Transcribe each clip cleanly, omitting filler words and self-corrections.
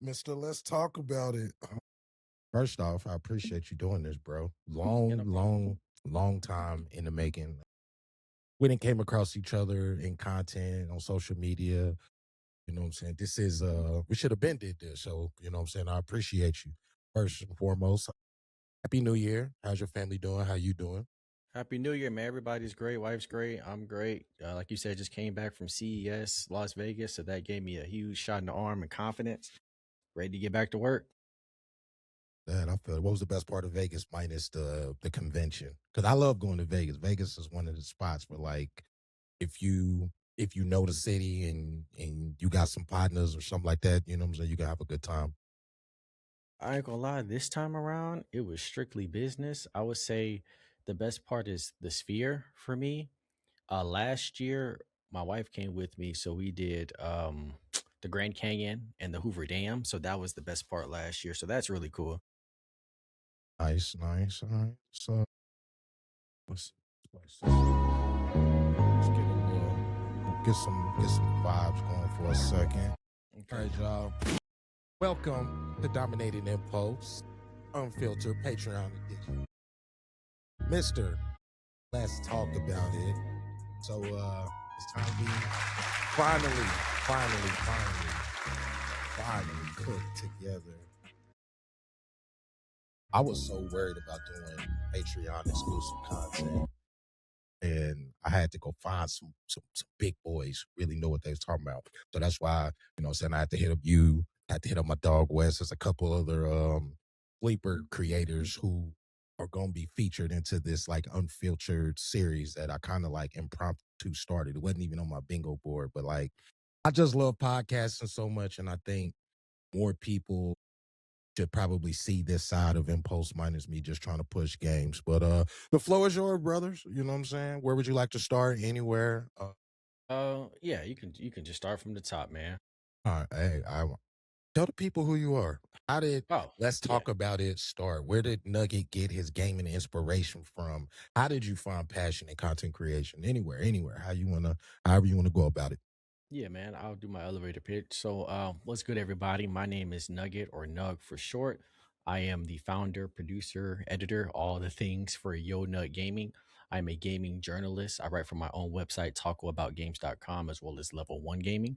Mister, let's talk about it. First off, I appreciate you doing this, bro. Yeah, Long, no problem. long, long time in the making. We didn't came across each other in content on social media. You know what I'm saying? This is we should have been did this. So, you know what I'm saying? I appreciate you. First and foremost, Happy New Year. How's your family doing? How you doing? Happy New Year, man. Everybody's great. Wife's great. I'm great. Like you said, just came back from CES, Las Vegas. So that gave me a huge shot in the arm and confidence. Ready to get back to work. That I feel. What was the best part of Vegas minus the convention? Because I love going to Vegas. Vegas is one of the spots where like if you know the city and you got some partners or something like that, you know what I'm saying, you can have a good time. I ain't gonna lie, this time around, it was strictly business. I would say the best part is the sphere for me. Last year, my wife came with me, so we did the Grand Canyon and the Hoover Dam. So that was the best part last year. So that's really cool. Nice, nice. All right. So let's get a little get some vibes going for a second. All Okay. right, y'all. Welcome to Dominating Impulse, Unfiltered Patreon edition. Mister, let's talk about it. So it's time we finally, finally put together. I was so worried about doing Patreon exclusive content, and I had to go find some big boys really know what they was talking about. So that's why, you know what I'm saying, I had to hit up you, I had to hit up my dog Wes. There's a couple other sleeper creators who are gonna be featured into this like unfiltered series that I kind of like impromptu started. It wasn't even on my bingo board, but like I just love podcasting so much, and I think more people should probably see this side of Impulse minus me just trying to push games. But the floor is yours, brothers. You know what I'm saying? Where would you like to start? Anywhere? Yeah, you can just start from the top, man. All right, hey, tell the people who you are. How did Oh, Let's yeah. talk about it start? Where did Nugget get his gaming inspiration from? How did you find passion in content creation? Anywhere. However you wanna go about it. Yeah, man. I'll do my elevator pitch. So, what's good, everybody? My name is Nugget or Nug for short. I am the founder, producer, editor, all the things for Yo Nut Gaming. I'm a gaming journalist. I write for my own website, talkaboutgames.com, as well as Level One Gaming.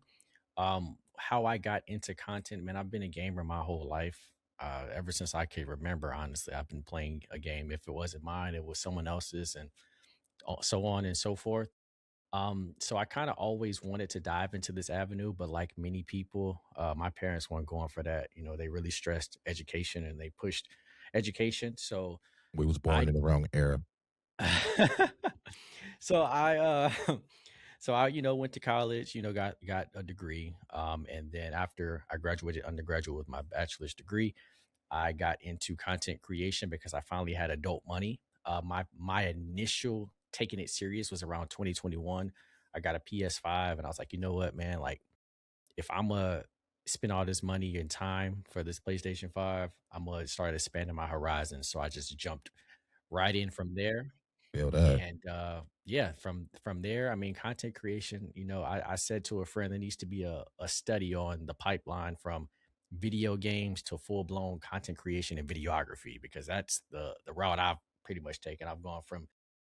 How I got into content, man, I've been a gamer my whole life. Ever since I can remember, honestly, I've been playing a game. If it wasn't mine, it was someone else's, and so on and so forth. So I kind of always wanted to dive into this avenue, but like many people, my parents weren't going for that. You know, they really stressed education and they pushed education. We was born I, in the wrong era. so I, so I, went to college. Got a degree. And then after I graduated undergraduate with my bachelor's degree, I got into content creation because I finally had adult money. My initial taking it serious was around 2021. I got a PS5 and I was like, you know what, man? Like, if I'm gonna spend all this money and time for this PlayStation 5, I'm gonna start expanding my horizons. So I just jumped right in from there. Feel that. And yeah, from there, I mean, content creation, I said to a friend there needs to be a study on the pipeline from video games to full-blown content creation and videography, because that's the route I've pretty much taken. I've gone from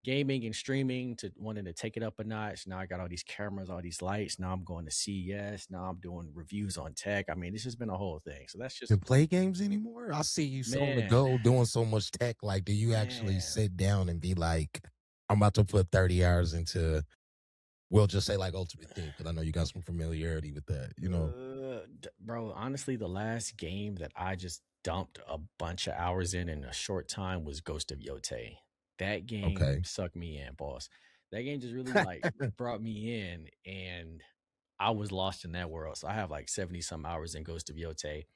gaming and streaming to wanting to take it up a notch. Now I got all these cameras, all these lights. Now I'm going to CES. Now I'm doing reviews on tech. I mean, this has been a whole thing. So that's You just, play games anymore? I see you so on the man, go doing so much tech. Like, do you actually man. sit down and be like, I'm about to put 30 hours into, we'll just say like Ultimate Team, because I know you got some familiarity with that, you know? Bro, honestly, the last game that I just dumped a bunch of hours in a short time was Ghost of Yote. That game Okay. sucked me in, boss. That game just really like brought me in, and I was lost in that world. So I have like 70 some hours in Ghost of Yote.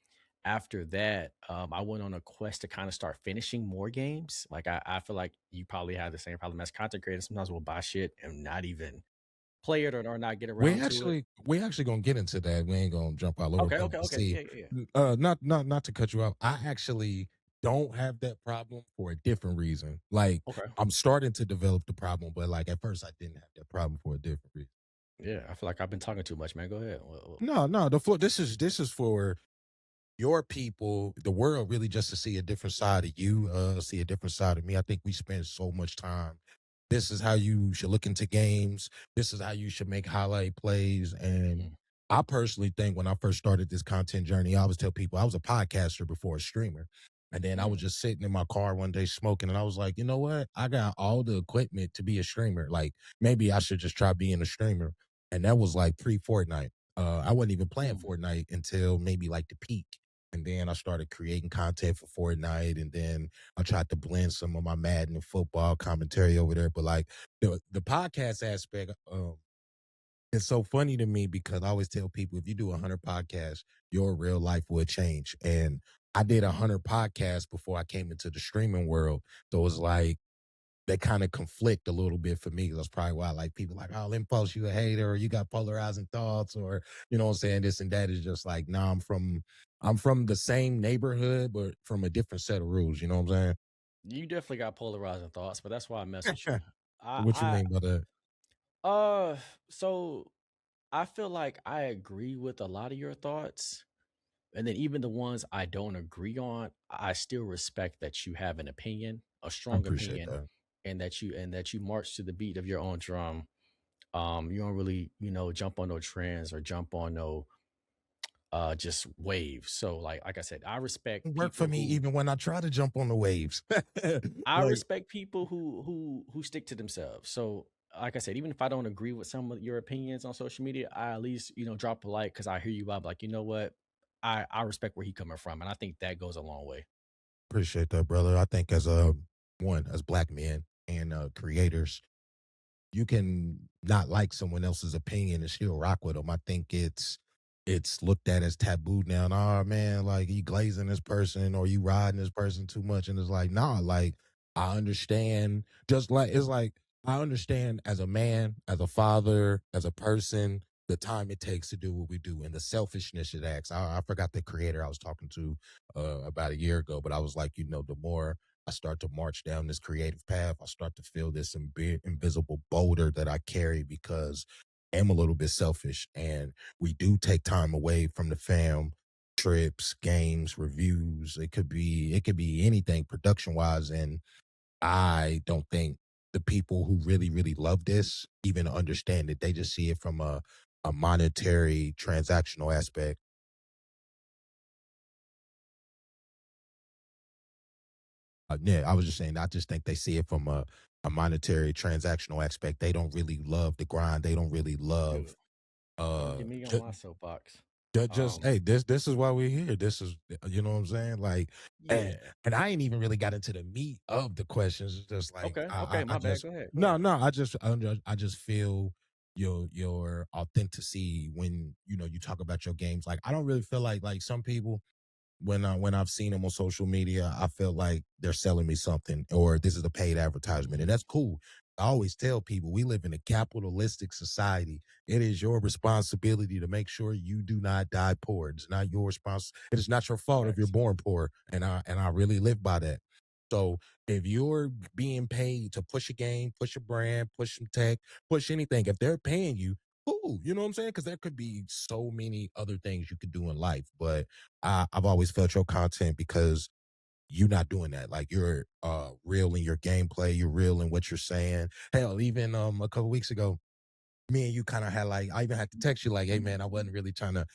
After that, I went on a quest to kind of start finishing more games. Like I feel like you probably have the same problem as content creators. Sometimes we'll buy shit and not even play it or not get we around to it. actually we actually gonna get into that. We ain't gonna jump all over. Okay, But okay, okay. see, Yeah, yeah, yeah. not to cut you off. I actually don't have that problem for a different reason. Like, Okay. I'm starting to develop the problem, but like at first I didn't have that problem for a different reason. Yeah, I feel like I've been talking too much, man. Go ahead. No, the floor. This is for your people, the world really just to see a different side of you, see a different side of me. I think we spend so much time. This is how you should look into games. This is how you should make highlight plays. And Mhm. I personally think when I first started this content journey, I always tell people I was a podcaster before a streamer. And then I was Mm. just sitting in my car one day smoking, and I was like, you know what? I got all the equipment to be a streamer. Like maybe I should just try being a streamer. And that was like pre Fortnite. I wasn't even playing Mm. Fortnite until maybe like the peak. And then I started creating content for Fortnite, and then I tried to blend some of my Madden and football commentary over there. But like the podcast aspect, it's so funny to me because I always tell people if you do 100 podcasts, your real life will change. And I did 100 podcasts before I came into the streaming world, so it was like they kind of conflict a little bit for me. That's probably why like people like, oh, impulse, you a hater, or you got polarizing thoughts, or you know what I'm saying, this and that. Is just like, nah, I'm from the same neighborhood, but from a different set of rules. You know what I'm You definitely got polarizing thoughts, but that's why I mess with you. saying? What you I mean by that? so I feel like I agree with a lot of your thoughts. And then even the ones I don't agree on, I still respect that you have an opinion, a I strong appreciate opinion, that. and that you march to the beat of your own drum. You don't really, jump on no trends or jump on no just waves. So like I said, I respect It worked for people me who even when I try to jump on the waves. I Like, respect people who stick to themselves. So like I said, even if I don't agree with some of your opinions on social media, I at least, drop a like because I hear you out like, you know what? I respect where he coming from. And I think that goes a long way. appreciate that, brother. I think as a one, as black men and creators, you can not like someone else's opinion and still rock with them. I think it's looked at as taboo now. And, oh man, like you glazing this person or you riding this person too much, and it's like, nah, like I understand. Just like it's like I understand as a man, as a father, as a person, the time it takes to do what we do and the selfishness it acts. I forgot the creator I was talking to about a year ago, but I was like, the more I start to march down this creative path, I start to feel this invisible boulder that I carry because I'm a little bit selfish. And we do take time away from the fam, trips, games, reviews. It could be anything production wise. And I don't think the people who really, really love this even understand it. They just see it from a monetary transactional aspect. Yeah, I was just saying, I just think they see it from a monetary transactional aspect. They don't really love the grind. They don't really Dude, love don't uh get me on ju- my soapbox. just Um, hey, this is why we're here. This is you know what I'm saying? Like and, yeah. and I ain't even really got into the meat of the questions. It's just like Okay, I, okay, I my bad. just Go ahead. Go no, ahead. no, I just feel your authenticity when you talk about your games. Like I don't really feel like some people when I've seen them on social media, I feel like they're selling me something or this is a paid advertisement. And Mhm. that's cool. I always tell people we live in a capitalistic society. It is your responsibility to make sure you do not die poor. It's not your it is not your fault if you're Facts. born poor. And I really live by that. So if you're being paid to push a game, push a brand, push some tech, push anything, if they're paying you, cool. You know what I'm saying? Because there could be so many other things you could do in life. But I've always felt your content because you're not doing that. Like you're real in your gameplay, you're real in what you're saying. Hell, even a couple weeks ago, me and you kind of had like I even had to text you like, hey man, I wasn't really trying to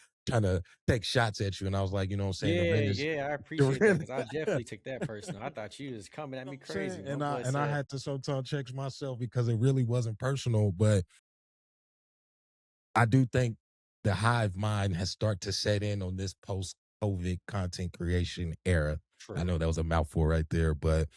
take shots at you. And I was like, you know what I'm saying? The Yeah, rent is yeah, I the appreciate that rent because I definitely took that personal. I thought you was coming at you know me what I'm saying? crazy. My And I boy and I said, had to sometimes check myself because it really wasn't personal. But I do think the hive mind has started to set in on this post COVID content creation era. I true. know that was a mouthful right there, but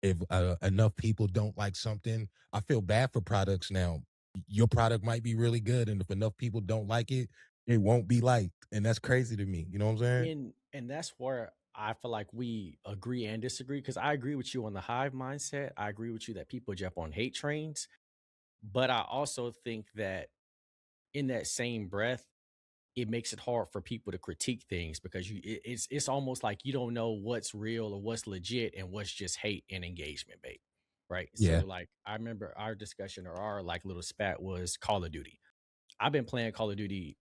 if enough people don't like something, I feel bad for products now. Your product might be really good, and if enough people don't like it, it won't be liked, and that's crazy to me. You know what I'm saying? And that's where I feel like we agree and disagree because I agree with you on the hive mindset. I agree with you that people jump on hate trains, but I also think that in that same breath, it makes it hard for people to critique things because it's almost like you don't know what's real or what's legit and what's just hate and engagement bait. Right. So Yeah, like I remember our discussion or our like little spat was Call of Duty. I've been playing Call of Duty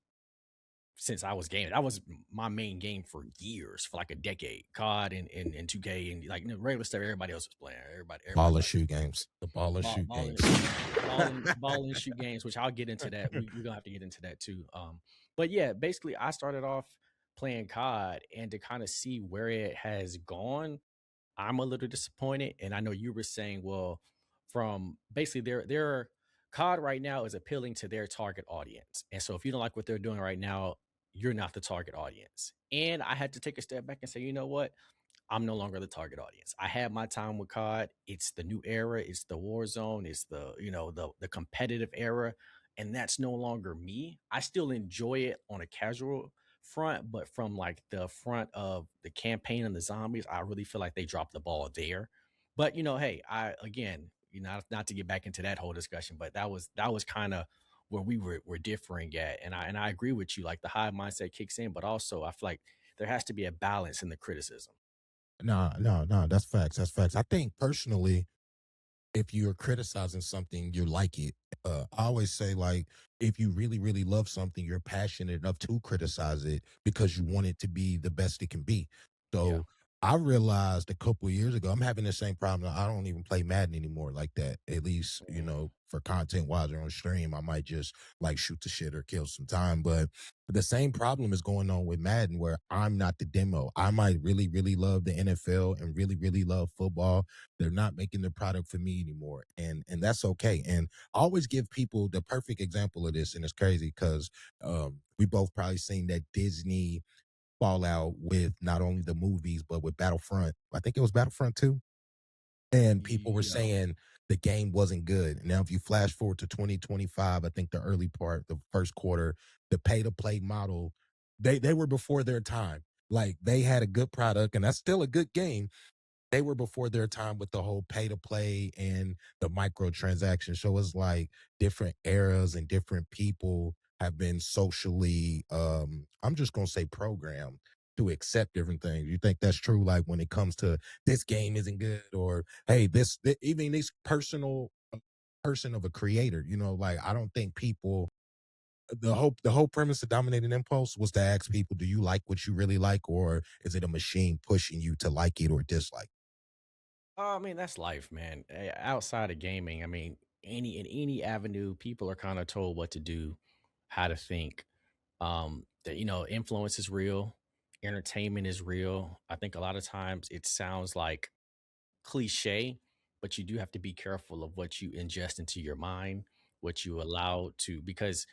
since I was gaming. That was my main game for years, for like a decade. COD and 2K and like regular stuff. Everybody else was playing. Everybody Ball and liked shoot games. The ball and shoot ball games. and ball and shoot games, which I'll get into that. We're gonna have to get into that too. But yeah, basically, I started off playing COD, and to kind of see where it has gone, I'm a little disappointed. And I know you were saying, well, from basically their COD right now is appealing to their target audience. And so if you don't like what they're doing right now, you're not the target audience. And I had to take a step back and say, you know what? I'm no longer the target audience. I had my time with COD. It's the new era. It's the war zone. It's the, the competitive era. And that's no longer me. I still enjoy it on a casual front, but from like the front of the campaign and the zombies, I really feel like they dropped the ball there. But hey, I again, not to get back into that whole discussion, but that was kind of where we were differing at. And I agree with you. Like the high mindset kicks in, but also I feel like there has to be a balance in the criticism. No, no, no. That's facts. That's facts. I think personally, if you're criticizing something, you like it. I always say, like, if you really, really love something, you're passionate enough to criticize it because you want it to be the best it can be. Yeah. So I realized a couple of years ago, I'm having the same problem. I don't even play Madden anymore like that. At least, Mm. for content wise or on stream, I might just like shoot the shit or kill some time. But the same problem is going on with Madden where I'm not the demo. I might really, really love the NFL and really, really love football. They're not making the product for me anymore, and that's okay. And I always give people the perfect example of this, and it's crazy because we both probably seen that Disney fallout with not only the movies but with Battlefront. I think it was Battlefront 2, and people were Yeah. saying the game wasn't good. Now, if you flash forward to 2025, I think the early part, the first quarter, the pay to play model, they were before their time. Like they had a good product, and that's still a good game, they were before their time with the whole pay to play and the microtransactions. So it's like different eras and different people have been socially, I'm just gonna say programmed to accept different things. You think that's true? Like when it comes to this game isn't good, or hey, even this personal person of a creator, like I don't think people the whole premise of dominating impulse was to ask people, do you like what you really like, or is it a machine pushing you to like it or dislike? I mean, that's life, man. Outside of gaming, I mean, in any avenue, people are kind of told what to do, how to think. That influence is real, entertainment is real. I think a lot of times it sounds like cliche, but you do have to be careful of what you ingest into your mind, what you allow to, because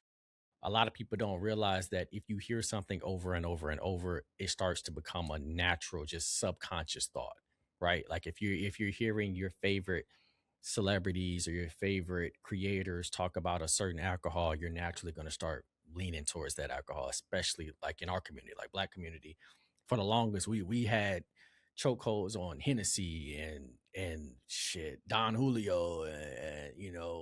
a lot of people don't realize that if you hear something over and over and over, it starts to become a natural, just subconscious thought, right? Like if you're hearing your favorite celebrities or your favorite creators talk about a certain alcohol, you're naturally going to start leaning towards that alcohol, especially like in our community, like Black community. For the longest, we had chokeholds on Hennessy and shit, Don Julio, and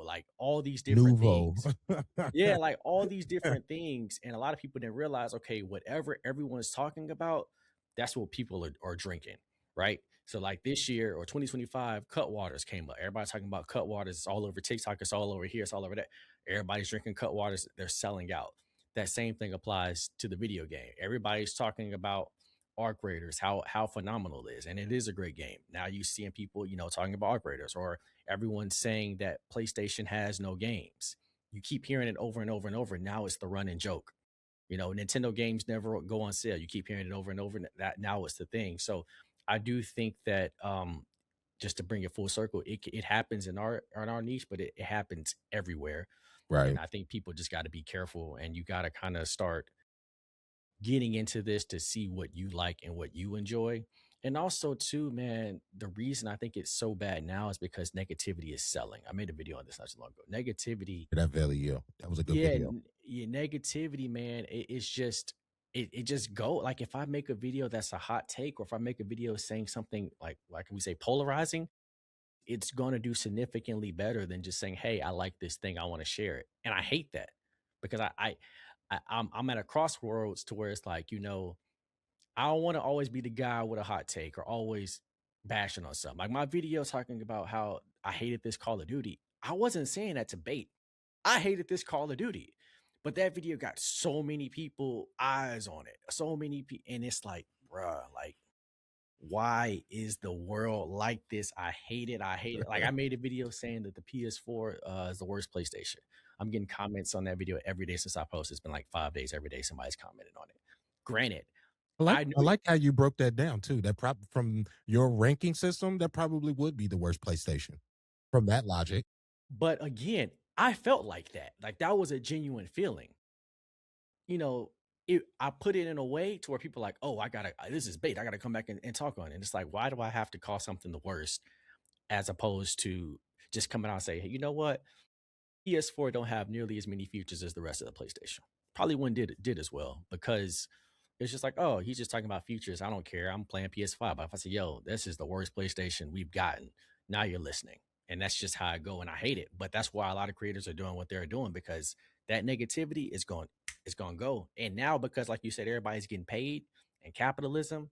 like all these different Nouveau. things. Yeah, like all these different things. And a lot of people didn't realize, okay, whatever everyone's talking about, that's what people are drinking, right? So like this year or 2025, cut waters came up. Everybody's talking about cut waters. It's all over TikTok, it's all over here, it's all over that. Everybody's drinking cut waters, they're selling out. That same thing applies to the video game. Everybody's talking about arc raiders, how phenomenal it is. And it is a great game. Now you seeing people, talking about arc raiders, or everyone's saying that PlayStation has no games. You keep hearing it over and over and over. Now it's the running joke. Nintendo games never go on sale. You keep hearing it over and over. And that now it's the thing. So I do think that just to bring it full circle, it happens in our niche, but it happens everywhere. And Right. I think people just got to be careful, and you got to kind of start getting into this to see what you like and what you enjoy. And also, too, man, the reason I think it's so bad now is because negativity is selling. I made a video on this not too long ago. Negativity, That video. That was a good yeah, video. yeah, negativity, man. It's just it just go like if I make a video that's a hot take, or if I make a video saying something like we say polarizing, it's gonna do significantly better than just saying, "Hey, I like this thing, I want to share it." And I hate that because I'm at a crossroads to where it's like, I don't want to always be the guy with a hot take or always bashing on something. Like my video talking about how I hated this Call of Duty. I wasn't saying that to bait. I hated this Call of Duty. But that video got so many people eyes on it, so many people, and it's like, bruh, like, why is the world like this? I hate it. I hate it. Like, I made a video saying that the PS4 is the worst PlayStation. I'm getting comments on that video every day since I posted. It's been like 5 days every day. Somebody's commented on it. Granted, I know I like how you broke that down too. That from your ranking system, that probably would be the worst PlayStation from that logic. but again, I felt like that. Like that was a genuine feeling. You know, I put it in a way to where people are like, oh, I gotta, this is bait. I gotta come back and talk on it. And it's like, why do I have to call something the worst as opposed to just coming out and say, hey, you know what? PS4 don't have nearly as many features as the rest of the PlayStation. Probably one did as well because it's just like, oh, he's just talking about features. I don't care. I'm playing PS5. But if I say, yo, this is the worst PlayStation we've gotten, now you're listening. And that's just how I go, and I hate it. But that's why a lot of creators are doing what they're doing because that negativity is going to go. And now, because like you said, everybody's getting paid and capitalism,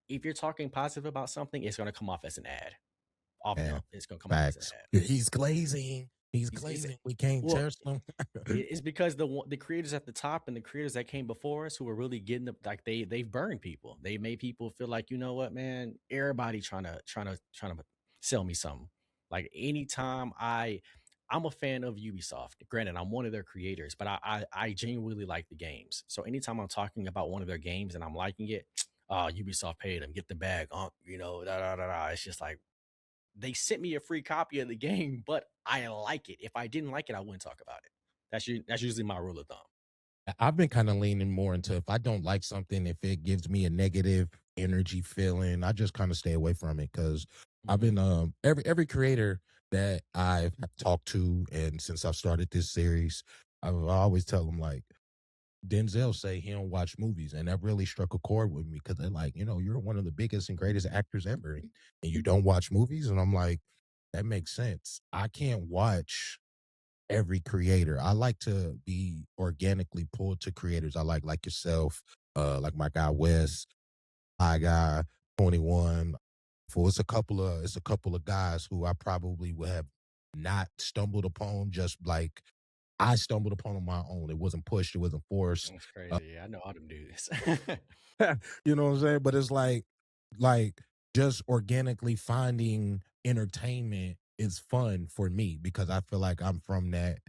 if you're talking positive about something, it's going to come off as an ad. Off Yeah, jump, it's going to come off as an facts. ad. He's glazing. He's It's glazing. We can't well, trust him. it's because the creators at the top and the creators that came before us who were really getting the like they've burned people. They made people feel like, you know what, man, everybody trying to sell me something. Like anytime I'm a fan of Ubisoft. Granted, I'm one of their creators, but I genuinely like the games. So anytime I'm talking about one of their games and I'm liking it, Ubisoft paid them, get the bag, da da da da. It's just like they sent me a free copy of the game, but I like it. If I didn't like it, I wouldn't talk about it. That's usually my rule of thumb. I've been kind of leaning more into if I don't like something, if it gives me a negative energy feeling, I just kind of stay away from it because I've Mhm. been every creator that I've talked to, and since I've started this series, I always tell them like Denzel say he don't watch movies, and that really struck a chord with me because they're like, you're one of the biggest and greatest actors ever, and you don't watch movies, and I'm like, that makes sense. I can't watch every creator. I like to be organically pulled to creators. I like yourself, like my guy Wes, my guy 21. For it's a couple of guys who I probably would have not stumbled upon just like I stumbled upon on my own. It wasn't pushed, it wasn't forced. That's Uh, crazy. Yeah, I know all them dudes. you know what I'm saying? But it's like just organically finding entertainment is fun for me because I feel like I'm from that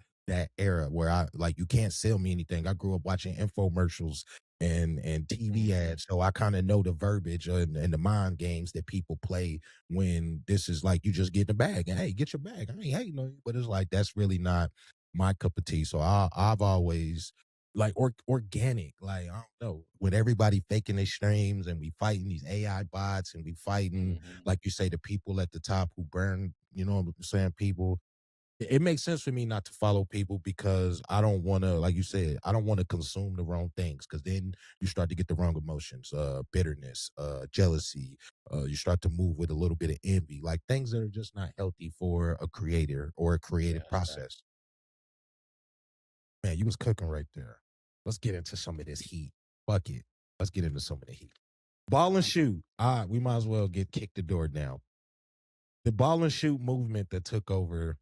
era where I like you can't sell me anything. I grew up watching infomercials and TV Mhm. ads, so I kind of know the verbiage and the mind games that people play when this is like you just get the bag and hey, get your bag. I ain't hating on you, but it's like that's really not my cup of tea. So I've always like organic. Like I don't know, with everybody faking their streams and we fighting these AI bots and we fighting, Mhm. like you say, the people at the top who burn. You know what I'm saying? People. It makes sense for me not to follow people because I don't want to, like you said, I don't want to consume the wrong things because then you start to get the wrong emotions, bitterness, jealousy. You start to move with a little bit of envy, like things that are just not healthy for a creator or a Yeah, creative that's fact. process. Man, you was cooking right there. Let's get into some of this heat. Fuck it. Let's get into some of the heat. Ball and shoot. All right, we might as well get kicked the door down. The ball and shoot movement that took over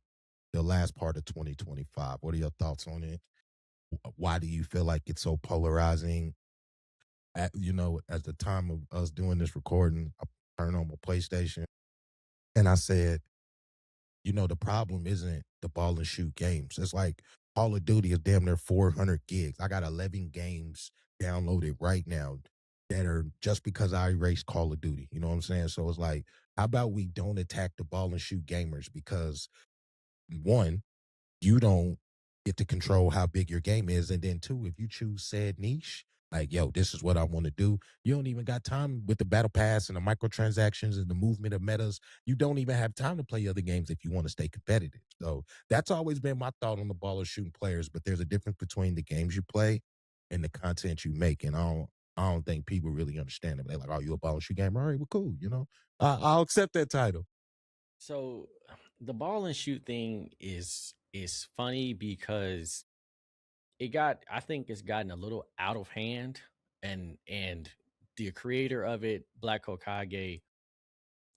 the last part of 2025. What are your thoughts on it? Why do you feel like it's so polarizing? At the time of us doing this recording, I turned on my PlayStation and I said, the problem isn't the ball and shoot games. It's like Call of Duty is damn near 400 gigs. I got 11 games downloaded right now that are just because I erased Call of Duty. You know what I'm saying? So it's like, how about we don't attack the ball and shoot gamers? Because one, you don't get to control how big your game is. And then two, if you choose said niche, like, yo, this is what I want to do. You don't even got time with the battle pass and the microtransactions and the movement of metas. You don't even have time to play other games if you want to stay competitive. So that's always been my thought on the ball of shooting players. But there's a difference between the games you play and the content you make. And I don't think people really understand it. They're like, oh, you a ball and shoot gamer? All right, well, cool. I'll accept that title. So the ball and shoot thing is funny because I think it's gotten a little out of hand, and the creator of it, Black Hokage,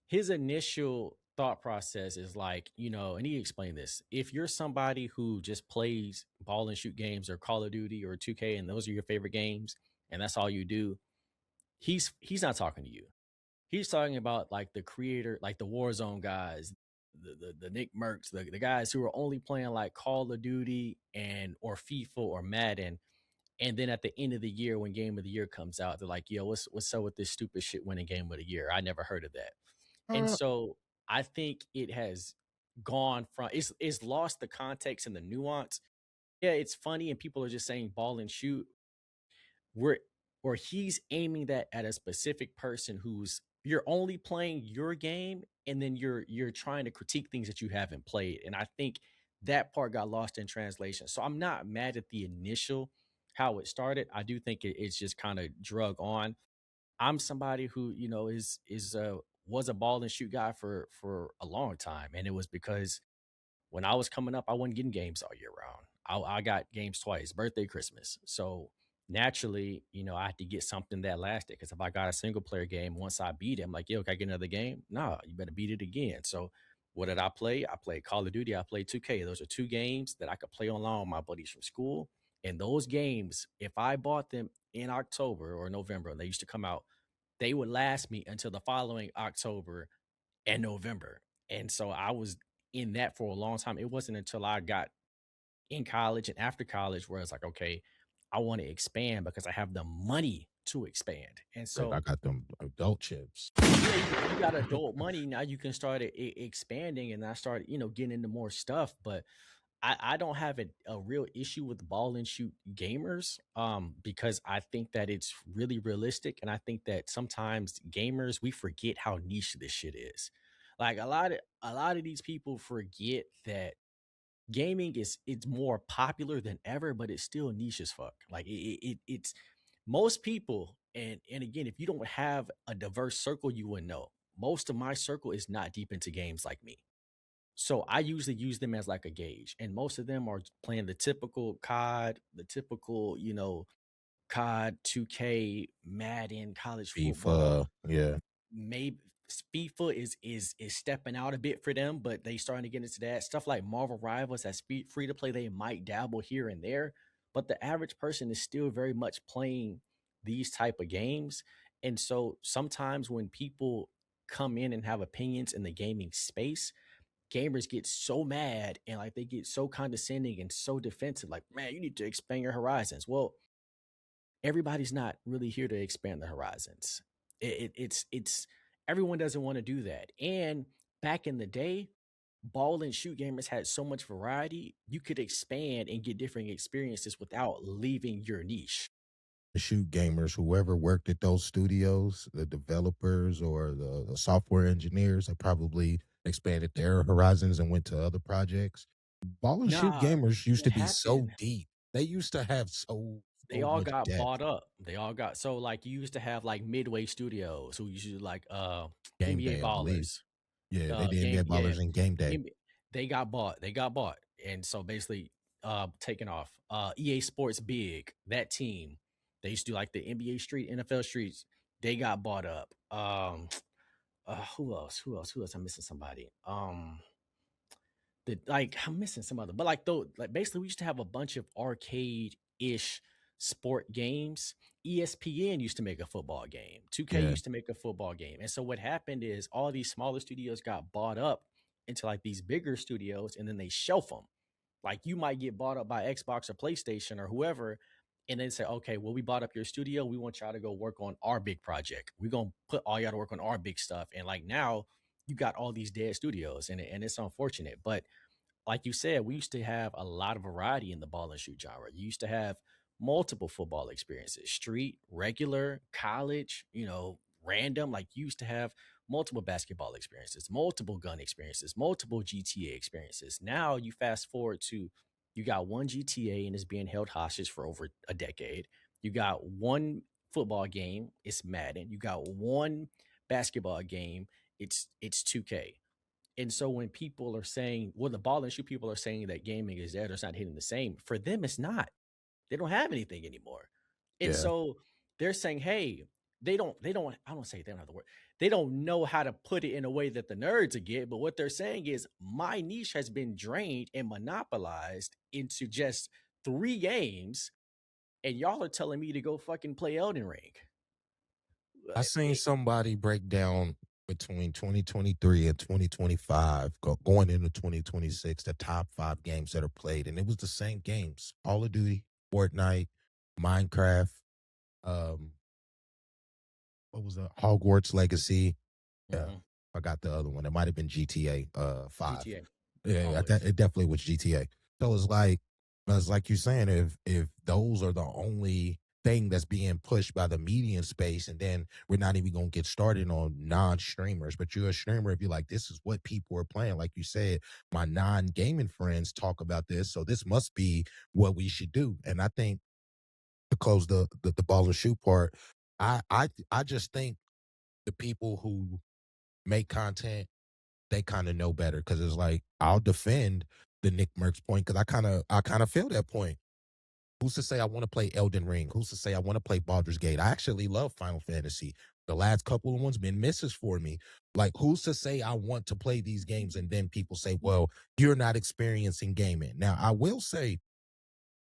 his initial thought process is like, and he explained this. If you're somebody who just plays ball and shoot games or Call of Duty or 2K and those are your favorite games and that's all you do, he's not talking to you. He's talking about like the creator, like the Warzone guys, the Nick Mercs, the guys who are only playing like Call of Duty and or FIFA or Madden. And then at the end of the year, when Game of the Year comes out, they're like, "Yo, what's up with this stupid shit winning Game of the Year? I never heard of that." And Uh, so I think it has gone from it's lost the context and the nuance. Yeah, it's funny, and people are just saying ball and shoot. We're or he's aiming that at a specific person who's you're only playing your game, and then you're trying to critique things that you haven't played. And I think that part got lost in translation. So I'm not mad at the initial how it started. I do think it's just kind of drug on. I'm somebody who is was a ball and shoot guy for a long time, and it was because when I was coming up, I wasn't getting games all year round. I got games twice, birthday, Christmas. So naturally, I had to get something that lasted. Because if I got a single player game, once I beat it, I'm like, yo, can I get another game? Nah, you better beat it again. So what did I play? I played Call of Duty. I played 2K. Those are two games that I could play online with my buddies from school. And those games, if I bought them in October or November, they used to come out, they would last me until the following October and November. And so I was in that for a long time. It wasn't until I got in college and after college where it's like, okay, I want to expand because I have the money to expand. And but I so, got them adult chips. yeah, you got adult money. Now you can start expanding. And I started, getting into more stuff. But I don't have a real issue with ball and shoot gamers because I think that it's really realistic. And I think that sometimes gamers, we forget how niche this shit is. Like a lot of these people forget that gaming is it's more popular than ever, but it's still niche as fuck. Like it's most people, and again, if you don't have a diverse circle, you wouldn't know. Most of my circle is not deep into games like me. So I usually use them as like a gauge, and most of them are playing the typical COD, the typical, COD, 2K, Madden, college football. FIFA, yeah. Maybe FIFA is stepping out a bit for them, but they starting to get into that stuff like Marvel Rivals that's free to play. They might dabble here and there, but the average person is still very much playing these type of games. And so sometimes when people come in and have opinions in the gaming space, gamers get so mad and like they get so condescending and so defensive, like, man, you need to expand your horizons. Well, everybody's not really here to expand the horizons. It's everyone doesn't want to do that. And back in the day, ball and shoot gamers had so much variety, you could expand and get different experiences without leaving your niche. The shoot gamers, whoever worked at those studios, the developers or the software engineers, they probably expanded their horizons and went to other projects. Ball and shoot Nah, gamers used what to be so happened? deep. They used to have They so all much got depth. bought up. They all got so like you used to have like Midway Studios who used to do like Game NBA Day, I believe. Ballers. Yeah, they did Game NBA yeah, Ballers in Game Day. NBA they got bought. They got bought. And so basically taken off. EA Sports Big, that team, they used to do like the NBA Street, NFL Streets, they got bought up. Who else? Who else? Who else? I'm missing somebody. Like I'm missing some other, but like though, like basically we used to have a bunch of arcade-ish sport games. ESPN used to make a football game. 2K Yeah. used to make a football game. And so what happened is all these smaller studios got bought up into like these bigger studios and then they shelf them. Like you might get bought up by Xbox or PlayStation or whoever, and then say, okay, well, we bought up your studio. We want y'all to go work on our big project. We're gonna put all y'all to work on our big stuff. And like now you got all these dead studios and it's unfortunate. But like you said, we used to have a lot of variety in the ball and shoot genre. You used to have multiple football experiences, street, regular, college, random. Like you used to have multiple basketball experiences, multiple gun experiences, multiple GTA experiences. Now you fast forward to you got one GTA and it's being held hostage for over a decade. You got one football game, it's Madden. You got one basketball game, it's 2K. And so when people are saying, well, the ball and shoot people are saying that gaming is dead or it's not hitting the same, for them, it's not. They don't have anything anymore. And Yeah. so they're saying, hey, they don't I don't say they don't have the word. They don't know how to put it in a way that the nerds will get. But what they're saying is my niche has been drained and monopolized into just 3 games, and y'all are telling me to go fucking play Elden Ring. I seen somebody break down between 2023 and 2025, going into 2026, the top 5 games that are played, and it was the same games: Call of Duty, Fortnite, Minecraft. Um, what was that? Hogwarts Legacy. Yeah, Mhm. I got the other one. It might have been GTA 5. GTA Yeah, always. it definitely was GTA. So it's like you're saying, if those are the only thing that's being pushed by the median space, and then we're not even gonna get started on non-streamers, but you're a streamer, if you're like, this is what people are playing, like you said, my non-gaming friends talk about this, so this must be what we should do. And I think to close the ball and shoot part, I just think the people who make content, they kind of know better, because it's like, I'll defend the Nick Merckx point, because I kind of feel that point. Who's to say I want to play Elden Ring? Who's to say I want to play Baldur's Gate? I actually love Final Fantasy. The last couple of ones been misses for me. Like, who's to say I want to play these games, and then people say, well, you're not experiencing gaming. Now, I will say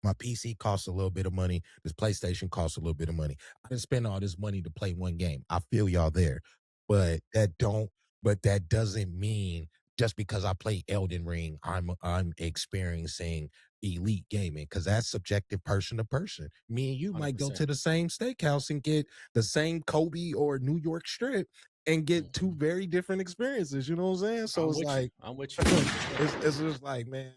my PC costs a little bit of money. This PlayStation costs a little bit of money. I didn't spend all this money to play one game. I feel y'all there. But that doesn't mean just because I play Elden Ring, I'm experiencing elite gaming, because that's subjective, person to person. Me and you might go 100%. to the same steakhouse and get the same Kobe or New York strip and get two Mhm. very different experiences. You know what I'm saying? So I'm it's with you. like, I'm with you for sure. it's just like, man,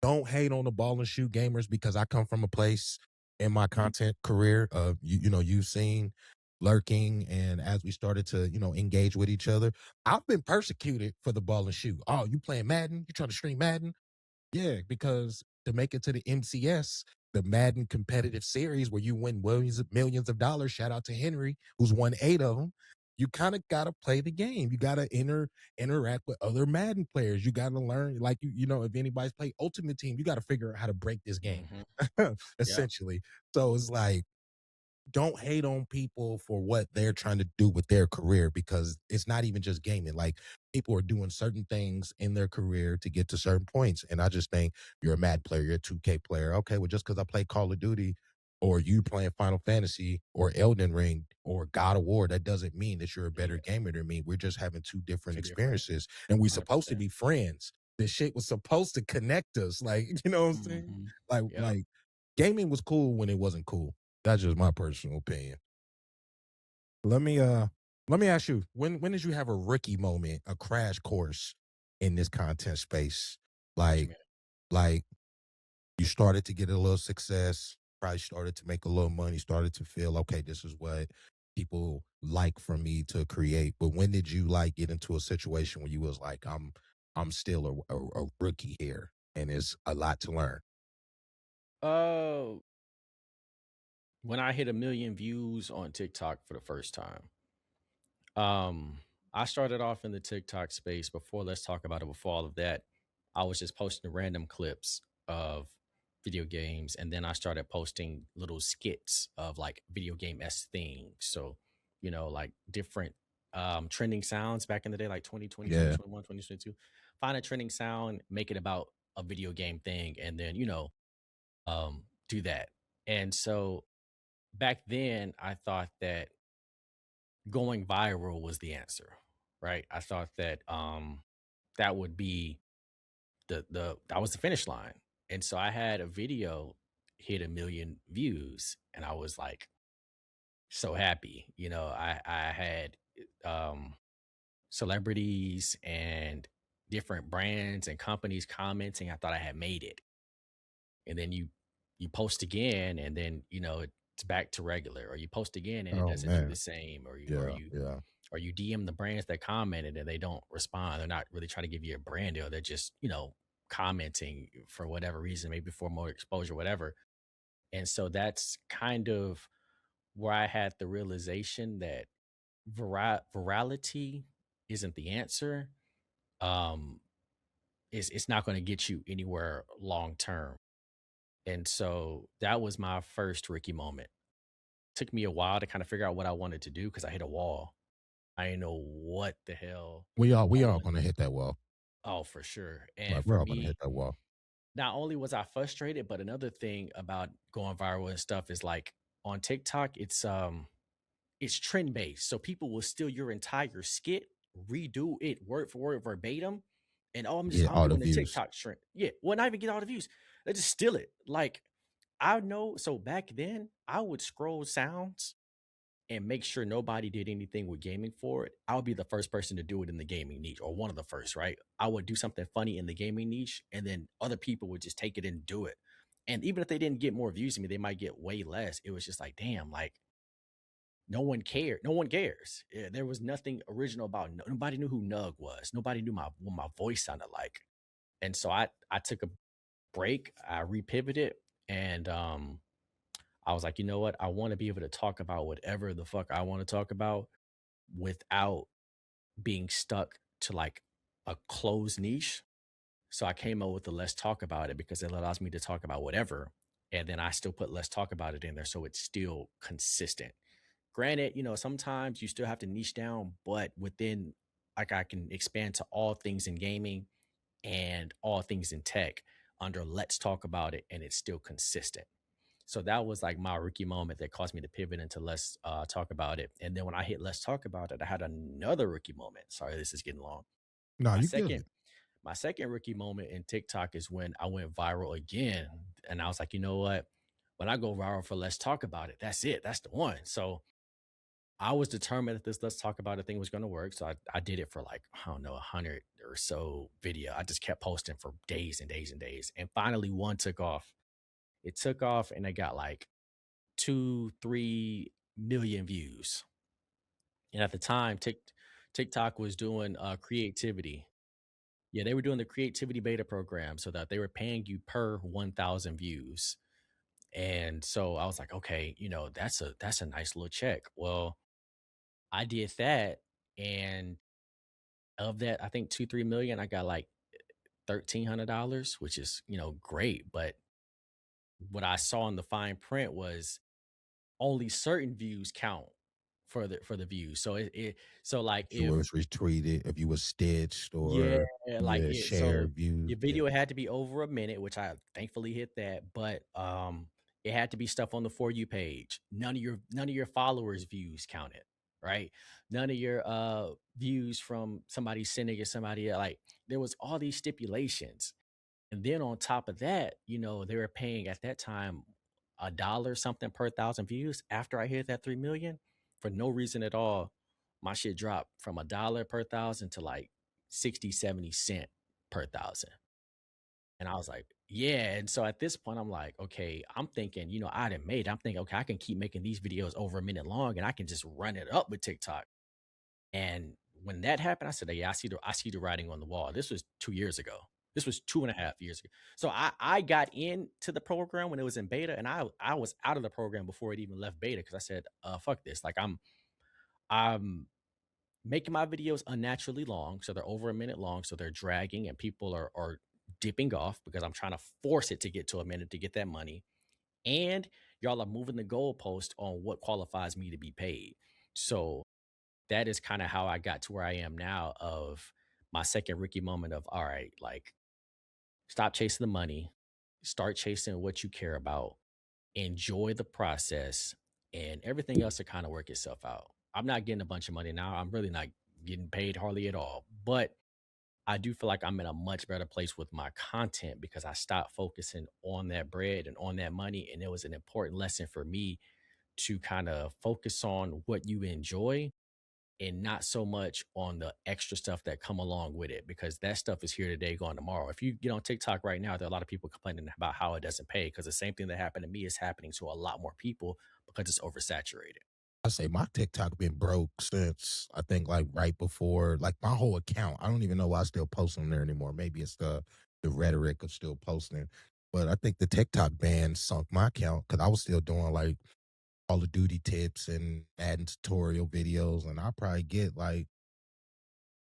don't hate on the ball and shoot gamers, because I come from a place in my content career of, you've seen lurking, and as we started to, engage with each other, I've been persecuted for the ball and shoot. Oh, you playing Madden? You trying to stream Madden? Yeah, because to make it to the MCS, the Madden competitive series, where you win millions of dollars, shout out to Henry, who's won 8 of them. You kind of got to play the game. You got to interact with other Madden players. You got to learn, like, if anybody's played Ultimate Team, you got to figure out how to break this game, Mhm. Yep. essentially. So it's like, don't hate on people for what they're trying to do with their career, because it's not even just gaming. Like, people are doing certain things in their career to get to certain points. And I just think, you're a Mad player, you're a 2K player. Okay, well, just because I play Call of Duty, or you playing Final Fantasy or Elden Ring or God of War, that doesn't mean that you're a better Yeah. gamer than me. We're just having two different Too different. experiences, and we're supposed to 100%. be friends. This shit was supposed to connect us. Like, you know what I'm saying? Mhm. Like, Yep. gaming was cool when it wasn't cool. That's just my personal opinion. Let me let me ask you, when did you have a rookie moment, a crash course in this content space? What you Like mean? like you started to get a little success, probably started to make a little money, started to feel, okay, this is what people like for me to create. But when did you, like, get into a situation where you was like, I'm still a rookie here, and it's a lot to learn? Uh, when I hit 1 million views on TikTok for the first time. Um, I started off in the TikTok space before. Let's talk about it. Before all of that, I was just posting random clips of video games, and then I started posting little skits of like video game s things. So, like different trending sounds back in the day, like 2020, Yeah. 2021, 2022. Find a trending sound, make it about a video game thing, and then do that. And so back then, I thought that going viral was the answer, right? I thought that that would be the that was the finish line. And so I had a video hit 1 million views, and I was like so happy. I had um celebrities and different brands and companies commenting. I thought I had made it. And then you post again, and then it's back to regular, or you post again and it Oh doesn't do the man. same, or you or Yeah. you Yeah. or you DM the brands that commented and they don't respond. They're not really trying to give you a brand deal. They're just, commenting for whatever reason, maybe for more exposure, whatever. And so that's kind of where I had the realization that virality isn't the answer. Um, it's not going to get you anywhere long term. And so that was my first Ricky moment. took me a while to kind of figure out what I wanted to do because I hit a wall. I didn't know what the hell I We all wanted. gonna hit that wall. Oh, for sure. And Like for we're all gonna me, hit that wall. not only was I frustrated, but another thing about going viral and stuff is like on TikTok, it's trend based. So people will steal your entire skit, redo it word for word verbatim. And oh, Get I'm all the doing a views. TikTok trend. Yeah. Well, not even get all the views. They just steal it. Like I know. So back then I would scroll sounds and make sure nobody did anything with gaming for it. I would be the first person to do it in the gaming niche, or one of the first, right? I would do something funny in the gaming niche, and then other people would just take it and do it. And even if they didn't get more views than me, they might get way less. It was just like, damn, like no one cared. No one cares. There was nothing original about. Nobody knew who Nug was. Nobody knew what my voice sounded like. And so I took a break. I repivoted, and I was like, you know what? I want to be able to talk about whatever the fuck I want to talk about without being stuck to like a closed niche. So I came up with the let's talk about it because it allows me to talk about whatever. And then I still put let's talk about it in there so it's still consistent. Granted, sometimes you still have to niche down, but within like I can expand to all things in gaming and all things in tech under let's talk about it and it's still consistent. So that was like my rookie moment that caused me to pivot into let's talk about it. And then when I hit let's talk about it, I had another rookie moment. Sorry, this is getting long. No, My you second, good. my second rookie moment in TikTok is when I went viral again. And I was like, you know what? When I go viral for let's talk about it, that's it. That's the one. So I was determined that this let's talk about it thing was going to work. So I did it for like, I don't know, 100 or so video. I just kept posting for days and days and days. And finally one took off. It took off and it got like 2-3 million views. And at the time, TikTok was doing creativity. Yeah, they were doing the creativity beta program so that they were paying you per 1,000 views. And so I was like, okay, that's a nice little check. Well, I did that, and of that, I think 2-3 million, I got like $1,300, which is great. But what I saw in the fine print was only certain views count for the views. So so like If you if was retweeted, if you was stitched yeah, or like yeah, it so share views. your Yeah. video had to be over a minute, which I thankfully hit that, but it had to be stuff on the For You page. None of your followers' views counted, right? None of your views from somebody sending it somebody like there was all these stipulations. And then on top of that, they were paying at that time a dollar something per thousand views. After I hit that 3 million, for no reason at all, my shit dropped from a dollar per thousand to like 60, 70 cents per thousand. And I was like, yeah. And so at this point, I'm like, okay, I'm thinking, I done made it. I'm thinking, okay, I can keep making these videos over a minute long and I can just run it up with TikTok. And when that happened, I said, yeah, I see the writing on the wall. This was 2 years ago. This was 2.5 years ago. So I got into the program when it was in beta, and I was out of the program before it even left beta because I said, fuck this. Like I'm making my videos unnaturally long, so they're over a minute long, so they're dragging, and people are dipping off because I'm trying to force it to get to a minute to get that money. And y'all are moving the goalpost on what qualifies me to be paid. So that is kind of how I got to where I am now of my second rookie moment of all right, like stop chasing the money, start chasing what you care about, enjoy the process, and everything else to kind of work itself out. I'm not getting a bunch of money now. I'm really not getting paid hardly at all. But I do feel like I'm in a much better place with my content because I stopped focusing on that bread and on that money. And it was an important lesson for me to kind of focus on what you enjoy and not so much on the extra stuff that come along with it because that stuff is here today, gone tomorrow. If you get on TikTok right now, there are a lot of people complaining about how it doesn't pay because the same thing that happened to me is happening to a lot more people because it's oversaturated. I say my TikTok been broke since I think like right before like my whole account. I don't even know why I still post on there anymore. Maybe it's the rhetoric of still posting. But I think the TikTok ban sunk my account because I was still doing like Call of Duty tips and adding tutorial videos, and I probably get like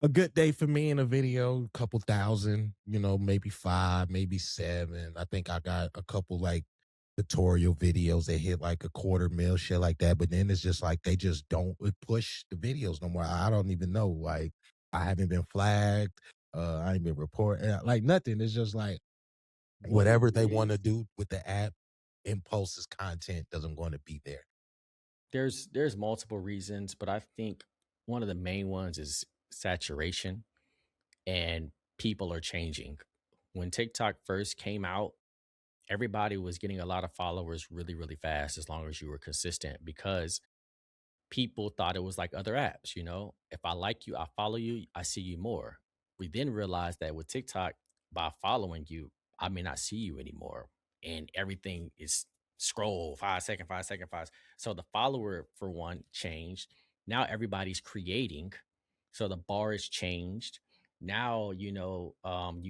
a good day for me in a video, a couple thousand, maybe five, maybe seven. I think I got a couple like tutorial videos that hit like a quarter mil, shit like that. But then it's just like they just don't push the videos no more. I don't even know. Like I haven't been flagged. I ain't been reported. Like nothing. It's just like What it whatever they want to is, do with the app, impulses content doesn't going to be there. there's multiple reasons, but I think one of the main ones is saturation, and people are changing. When TikTok first came out, everybody was getting a lot of followers really, really fast as long as you were consistent because people thought it was like other apps, you know? If I like you, I follow you, I see you more. We then realized that with TikTok, by following you, I may not see you anymore. And everything is scroll 5 second, 5 second, five. So the follower, for one, changed. Now everybody's creating. So the bar has changed. Now, you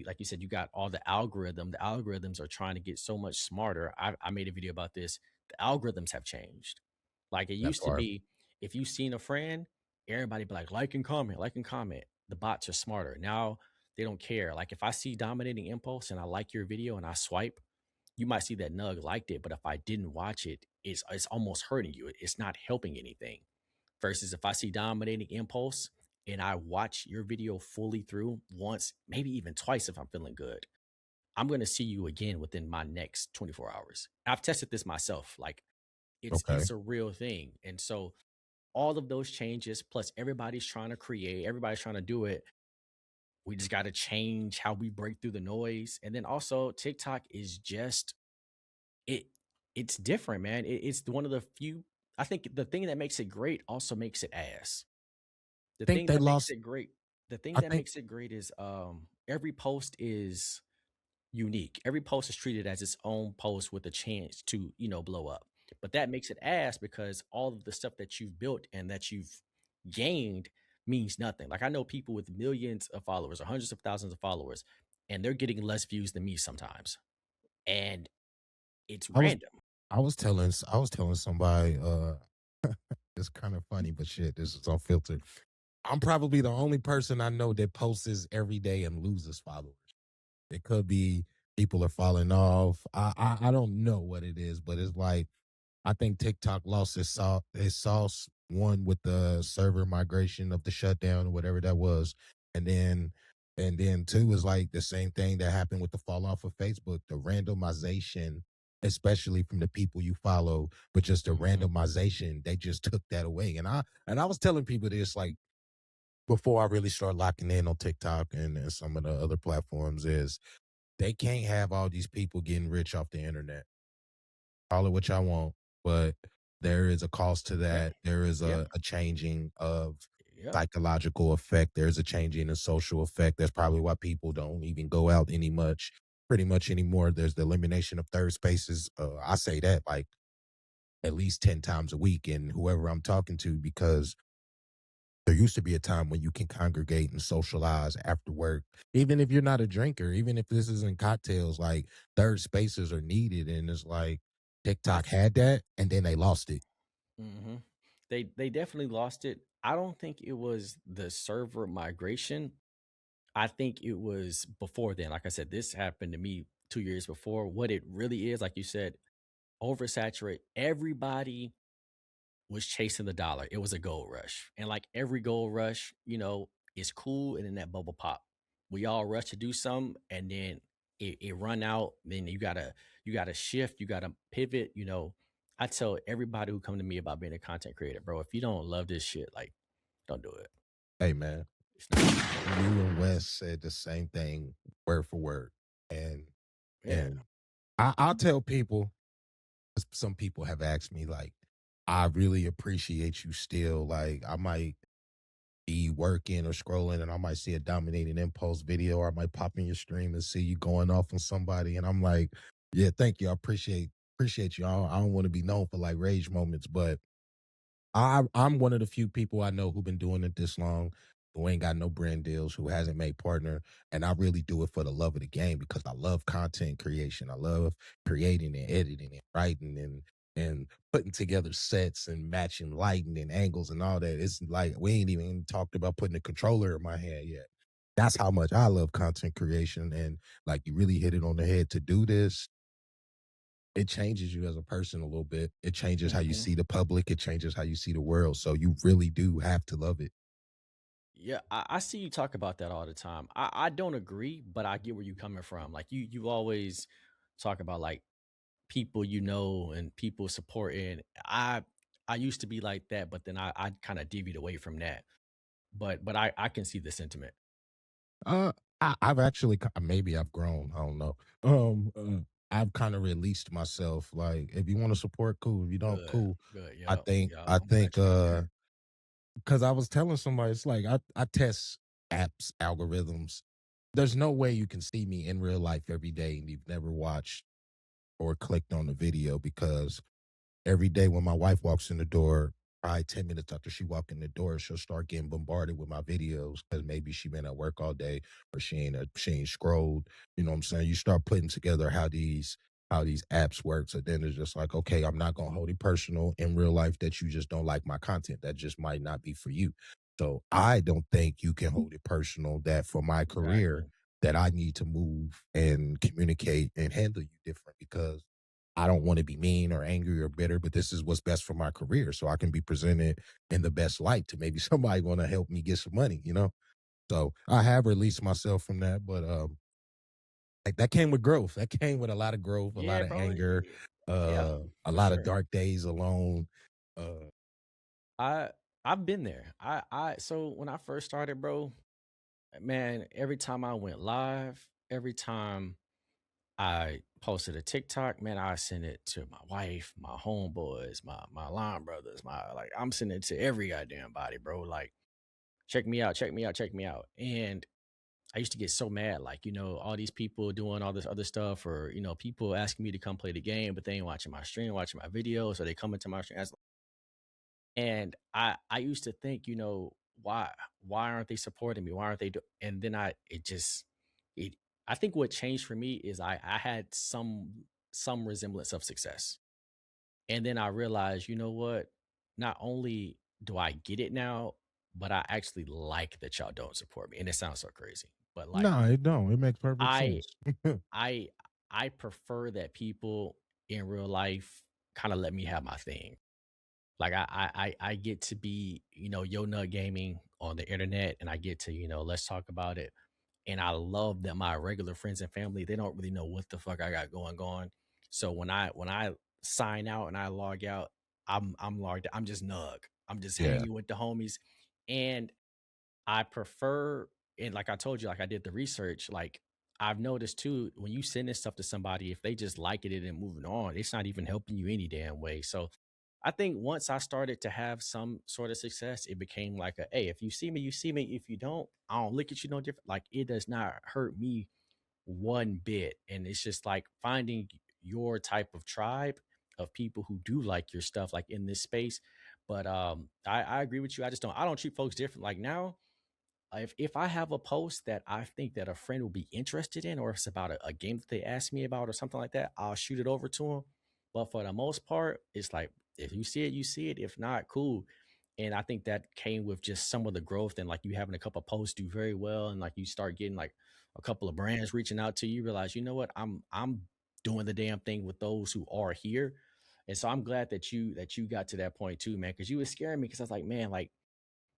like you said, you got all the algorithm. The algorithms are trying to get so much smarter. I made a video about this. The algorithms have changed. Like it That used to part. be, if you seen a friend, everybody be like and comment, like and comment. The bots are smarter. Now they don't care. Like if I see dominating impulse and I like your video and I swipe, you might see that Nug liked it, but if I didn't watch it, it's almost hurting you. It's not helping anything. Versus if I see dominating impulse and I watch your video fully through once, maybe even twice if I'm feeling good, I'm gonna see you again within my next 24 hours. I've tested this myself. Like Okay. it's a real thing. And so all of those changes, plus everybody's trying to create, everybody's trying to do it. We just got to change how we break through the noise. And then also TikTok is just it it's different, man. It's one of the few. I think the thing that makes it great also makes it ass. The Think thing they that makes lost. it great, the thing I that think makes it great is every post is unique. Every post is treated as its own post with a chance to, blow up. But that makes it ass because all of the stuff that you've built and that you've gained means nothing. Like I know people with millions of followers or hundreds of thousands of followers, and they're getting less views than me sometimes. And it's I was random. I was telling somebody it's kind of funny, but shit, this is unfiltered. I'm probably the only person I know that posts every day and loses followers. It could be people are falling off. I don't know what it is, but it's like I think TikTok lost its sauce one with the server migration of the shutdown or whatever that was, and then two is like the same thing that happened with the fall off of Facebook, the randomization, especially from the people you follow, but just the Mhm. randomization, they just took that away. And I was telling people this like before I really started locking in on TikTok and some of the other platforms is they can't have all these people getting rich off the internet. Call it what y'all want, but there is a cost to Yeah. that. There is Yeah. a changing of Yep. psychological effect. There's a changing in social effect. That's probably why people don't even go out pretty much anymore. There's the elimination of third spaces. I say that like at least 10 times a week and whoever I'm talking to because there used to be a time when you can congregate and socialize after work, even if you're not a drinker, even if this isn't cocktails, like third spaces are needed. And it's like I TikTok had that and then they lost it. hmm They definitely lost it. I don't think it was the server migration. I think it was before then. Like I said, this happened to me 2 years before. What it really is, like you said, oversaturate. Everybody was chasing the dollar. It was a gold rush. And like every gold rush, is cool. And then that bubble pop. We all rush to do something and then it run out. Then you gotta shift, you gotta pivot, I tell everybody who come to me about being a content creator, bro, if you don't love this shit, like don't do it. Hey, man, It's not for you. you and Wes said the same thing word for word. And, Yeah. and I'll tell people, some people have asked me, like, I really appreciate you still. Like, I might be working or scrolling and I might see a dominating impulse video or I might pop in your stream and see you going off on somebody. And I'm like, yeah, thank you. I appreciate you. I don't want to be known for like rage moments, but I'm one of the few people I know who've been doing it this long, who ain't got no brand deals, who hasn't made partner, and I really do it for the love of the game because I love content creation. I love creating and editing and writing and putting together sets and matching lighting and angles and all that. It's like we ain't even talked about putting a controller in my hand yet. That's how much I love content creation and like you really hit it on the head to do this. it changes you as a person a little bit. It changes how you Hmm. see the public. It changes how you see the world. So you really do have to love it. Yeah, I see you talk about that all the time. I don't agree, but I get where you're coming from. Like you always talk about like people you know and people supporting. I used to be like that, but then I kind of deviate away from that. But I can see the sentiment. Uh, I've actually maybe I've grown. I don't know. I've kind of released myself. Like, if you want to support, cool. If you don't, Good, cool. good. I Yep, think yep. I I'm glad think you did that. because I was telling somebody, it's like I test apps algorithms. There's no way you can see me in real life every day and you've never watched or clicked on the video, because every day when my wife walks in the door, probably 10 minutes after she walk in the door, she'll start getting bombarded with my videos because maybe she been at work all day, or she ain't scrolled. You know what I'm saying? You start putting together how these apps work. So then it's just like, okay, I'm not gonna hold it personal in real life that you just don't like my content. That just might not be for you. So I don't think you can hold it personal that for my career Exactly. that I need to move and communicate and handle you different, because I don't want to be mean or angry or bitter, but this is what's best for my career. So I can be presented in the best light to maybe somebody want to help me get some money, you know? So I have released myself from that, but like that came with growth. That came with a lot of growth, a lot Yeah, of bro. anger, Yeah, a for lot of sure. dark days alone. Uh I I've been there. I so when I first started, bro, man, every time I went live, every time I posted a TikTok, man, I sent it to my wife, my homeboys, my line brothers, my like I'm sending it to every goddamn body, bro. Like, check me out, check me out, check me out. And I used to get so mad, like, all these people doing all this other stuff, or, people asking me to come play the game, but they ain't watching my stream, watching my videos, so they come into my stream. And I used to think, why aren't they supporting me? Why aren't they and then it I think what changed for me is I had some resemblance of success. And then I realized, you know what? Not only do I get it now, but I actually like that y'all don't support me. And it sounds so crazy. But like no, it don't. It makes perfect I sense. I I prefer that people in real life kind of let me have my thing. Like I get to be, Yo Nut Gaming on the internet, and I get to, let's talk about it. And I love that my regular friends and family, they don't really know what the fuck I got going on. So when I sign out and I log out, I'm logged. I'm just Nug. I'm just Yeah. hanging with the homies. And I prefer, and like I told you, like I did the research, like I've noticed too, when you send this stuff to somebody, if they just like it and moving on, it's not even helping you any damn way. So I think once I started to have some sort of success, it became like hey, if you see me, you see me. If you don't, I don't look at you no different. Like it does not hurt me one bit. And it's just like finding your type of tribe of people who do like your stuff, like in this space. But I agree with you. I don't treat folks different. Like now, if I have a post that I think that a friend will be interested in, or it's about a game that they ask me about or something like that, I'll shoot it over to them. But for the most part, it's like if you see it, you see it. If not, cool. And I think that came with just some of the growth and like you having a couple of posts do very well, and like you start getting like a couple of brands reaching out to you. You realize, you know what, I'm doing the damn thing with those who are here. And so I'm glad that you got to that point too, man, because you was scaring me because I was like, man, like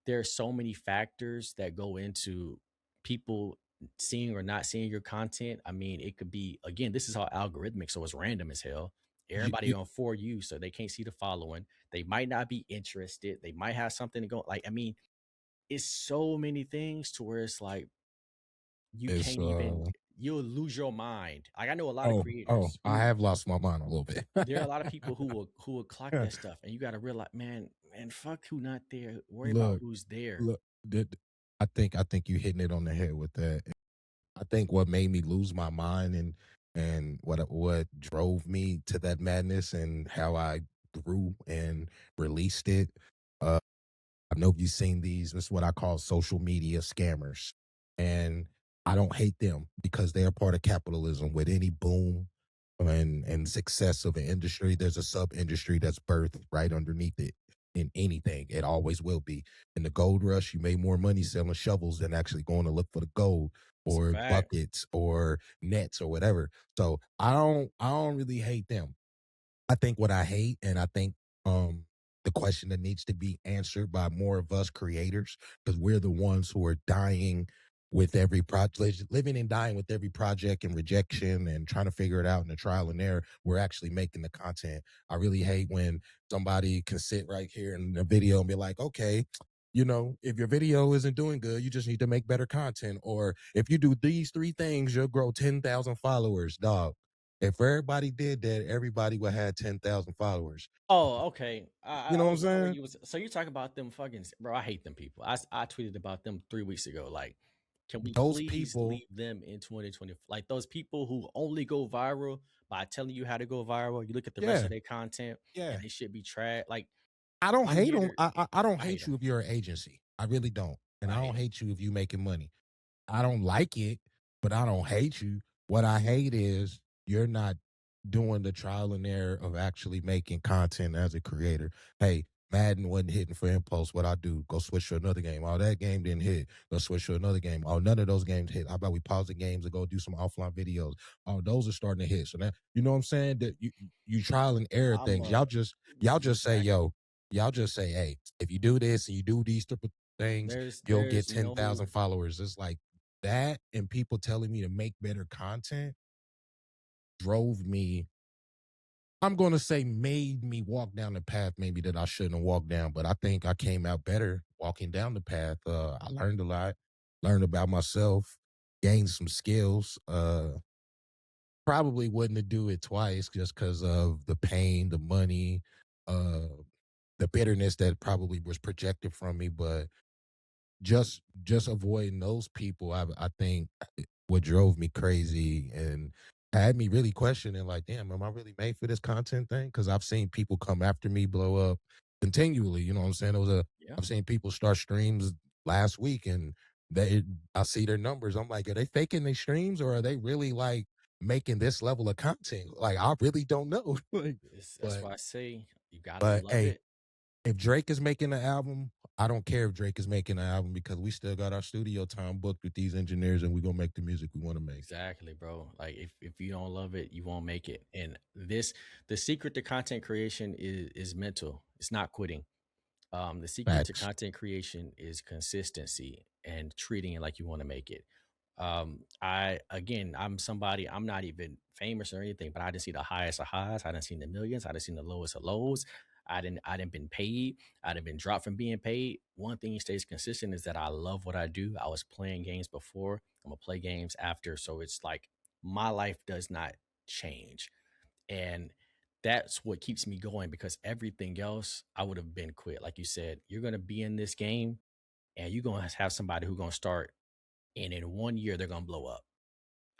there are so many factors that go into people seeing or not seeing your content. I mean, it could be again, this is all algorithmic, so it's random as hell. You, Everybody you, on for you, so they can't see the following. They might not be interested. They might have something to go. Like, I mean, it's so many things to where it's like you it's can't even you'll lose your mind. Like I know a lot of oh, creators I who have lost my mind a little bit. there are a lot of people who will clock that stuff, and you got to realize, man, fuck who not there. Worry about Look, who's there. look, I think you hitting it on the head with that. I think what made me lose my mind and what drove me to that madness and how I grew and released it. Uh, I know you've seen these. This is what I call social media scammers, and I don't hate them because they are part of capitalism. With any boom and success of an industry, there's a sub industry that's birthed right underneath it. In anything, it always will be. In the gold rush, you made more money selling shovels than actually going to look for the gold, It's a or fact. buckets or nets or whatever. So I don't really hate them. I think what I hate, and I think um the question that needs to be answered by more of us creators, because we're the ones who are dying with every project, living and dying with every project and rejection and trying to figure it out in the trial and error. We're actually making the content. I really hate when somebody can sit right here in the video and be like, okay, if your video isn't doing good, you just need to make better content. Or if you do these three things, you'll grow 10,000 followers, dog. If everybody did that, everybody would have 10,000 followers. Oh, okay. You I know what I'm was going where saying? you was. So you're talking about them fucking bro. I hate them people. I tweeted about them 3 weeks ago. Like, can we Those please people, leave them in 2020? Like those people who only go viral by telling you how to go viral. You look at the rest yeah, of their content and yeah. they should be trash. Like I don't I'm hate here them. to. I don't I hate hate them. you if you're an agency. I really don't. And I I hate don't them. hate you if you making money. I don't like it, but I don't hate you. What I hate is you're not doing the trial and error of actually making content as a creator. Hey, Madden wasn't hitting for impulse. What I do? Go switch to another game. Oh, that game didn't hit. Go switch to another game. Oh, none of those games hit. How about we pause the games and go do some offline videos? Oh, those are starting to hit. So that you know what I'm saying? That you trial and error I'm things. Y'all just say, exactly. yo, y'all just say, hey, if you do this and you do these triple things, you'll get There's 10,000 no. followers. It's like that and people telling me to make better content drove me. I'm going to say made me walk down the path maybe that I shouldn't have walked down, but I think I came out better walking down the path. I learned a lot, learned about myself, gained some skills. Probably wouldn't have do it twice just because of the pain, the money, uh, the bitterness that probably was projected from me. But just avoiding those people, I think what drove me crazy and had me really questioning, like, damn, am I really made for this content thing? Because I've seen people come after me blow up continually. You know what I'm saying? Yeah. I've seen people start streams last week and they I see their numbers. I'm like, are they faking their streams or are they really like making this level of content? Like, I really don't know. Like, That's but why I say you gotta but love hey, it. if Drake is making an album, I don't care if Drake is making an album because we still got our studio time booked with these engineers and we're gonna make the music we want to make. Exactly, bro. Like if you don't love it, you won't make it. And the secret to content creation is mental. It's not quitting. The secret to Facts. content creation is consistency and treating it like you want to make it. I'm somebody, I'm not even famous or anything, but I didn't see the highest of highs. I didn't see the millions. I didn't see the lowest of lows. I didn't been paid. I didn't been dropped from being paid. One thing stays consistent is that I love what I do. I was playing games before. I'm gonna play games after. So it's like my life does not change. And that's what keeps me going because everything else I would have been quit. Like you said, you're gonna be in this game and you're gonna have somebody who's gonna start and in 1 year they're gonna blow up.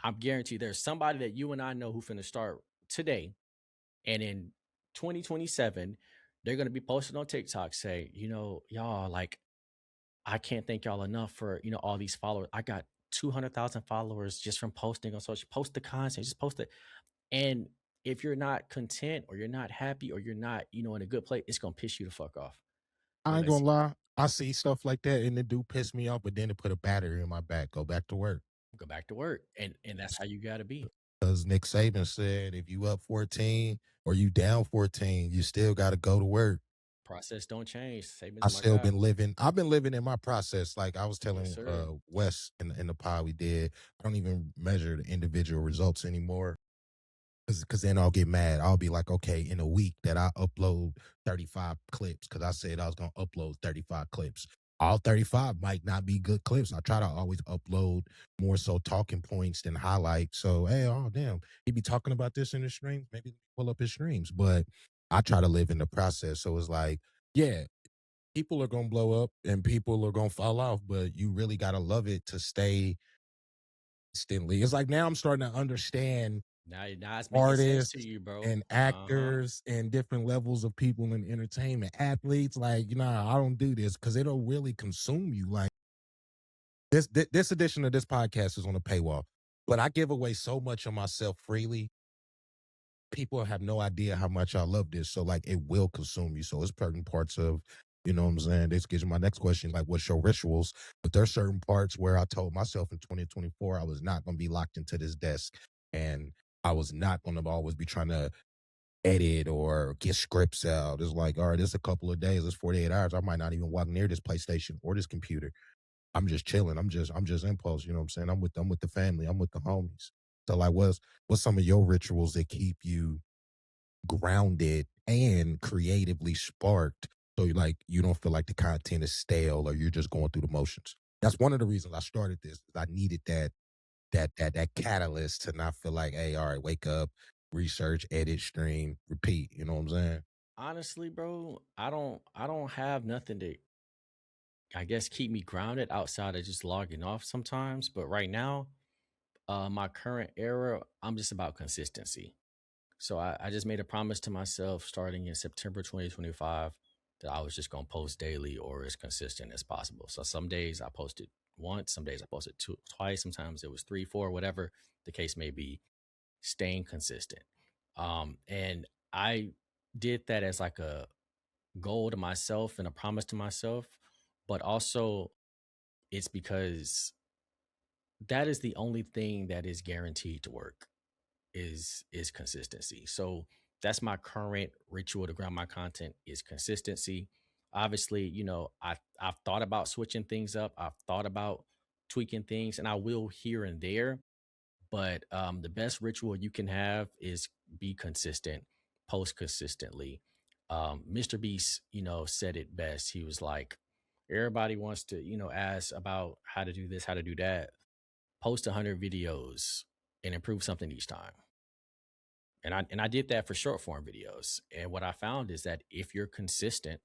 I'm guaranteed there's somebody that you and I know who finna start today, and in 2027, they're gonna be posted on TikTok say, y'all, like, I can't thank y'all enough for all these followers. I got 200,000 followers just from posting on social. Post the content, just post it. And if you're not content or you're not happy or you're not, in a good place, it's gonna piss you the fuck off. I ain't Because gonna lie. I see stuff like that and it do piss me off, but then it put a battery in my back. Go back to work. go back to work, and that's how you gotta be. Because Nick Saban said if you up 14 or you down 14, you still gotta go to work. Process don't change. I Saban's my still guy. been living. I've been living in my process. Like I was Yes, telling sir. Wes in the pod we did. I don't even measure the individual results anymore. Cause then I'll get mad. I'll be like, okay, in a week that I upload 35 clips, because I said I was gonna upload 35 clips. All 35 might not be good clips. I try to always upload more so talking points than highlights. So, hey, oh damn, he be talking about this in his streams. Maybe pull up his streams. But I try to live in the process. So it's like, yeah, people are gonna blow up and people are gonna fall off, but you really gotta love it to stay instantly. It's like now I'm starting to understand Now it's making sense to artists you, bro. and Uh-huh. actors and different levels of people in entertainment, athletes. Like, I don't do this because it'll really consume you. Like this edition of this podcast is on a paywall, but I give away so much of myself freely. People have no idea how much I love this. So like it will consume you. So it's certain parts of, what I'm saying? This gives you my next question, like what's your rituals? But there's certain parts where I told myself in 2024 I was not gonna be locked into this desk and I was not gonna always be trying to edit or get scripts out. It's like, all right, it's a couple of days, it's 48 hours. I might not even walk near this PlayStation or this computer. I'm just chilling. I'm just impulse. You know what I'm saying? I'm with the family. I'm with the homies. So like, what's some of your rituals that keep you grounded and creatively sparked? So like you don't feel like the content is stale or you're just going through the motions. That's one of the reasons I started this. I needed that catalyst to not feel like, hey, all right, wake up, research, edit, stream, repeat. You know what I'm saying? Honestly, bro, I don't have nothing to, I guess, keep me grounded outside of just logging off sometimes. But right now, my current era, I'm just about consistency. So I just made a promise to myself starting in September 2025 that I was just gonna post daily or as consistent as possible. So some days I posted once, some days I posted twice, sometimes it was three, four, whatever the case may be, staying consistent. And I did that as like a goal to myself and a promise to myself, but also it's because that is the only thing that is guaranteed to work is consistency. So that's my current ritual to ground my content is consistency. Obviously, I've thought about switching things up. I've thought about tweaking things, and I will here and there. But the best ritual you can have is be consistent, post consistently. Mr. Beast, said it best. He was like, everybody wants to, ask about how to do this, how to do that. Post 100 videos and improve something each time. And I did that for short form videos. And what I found is that if you're consistent,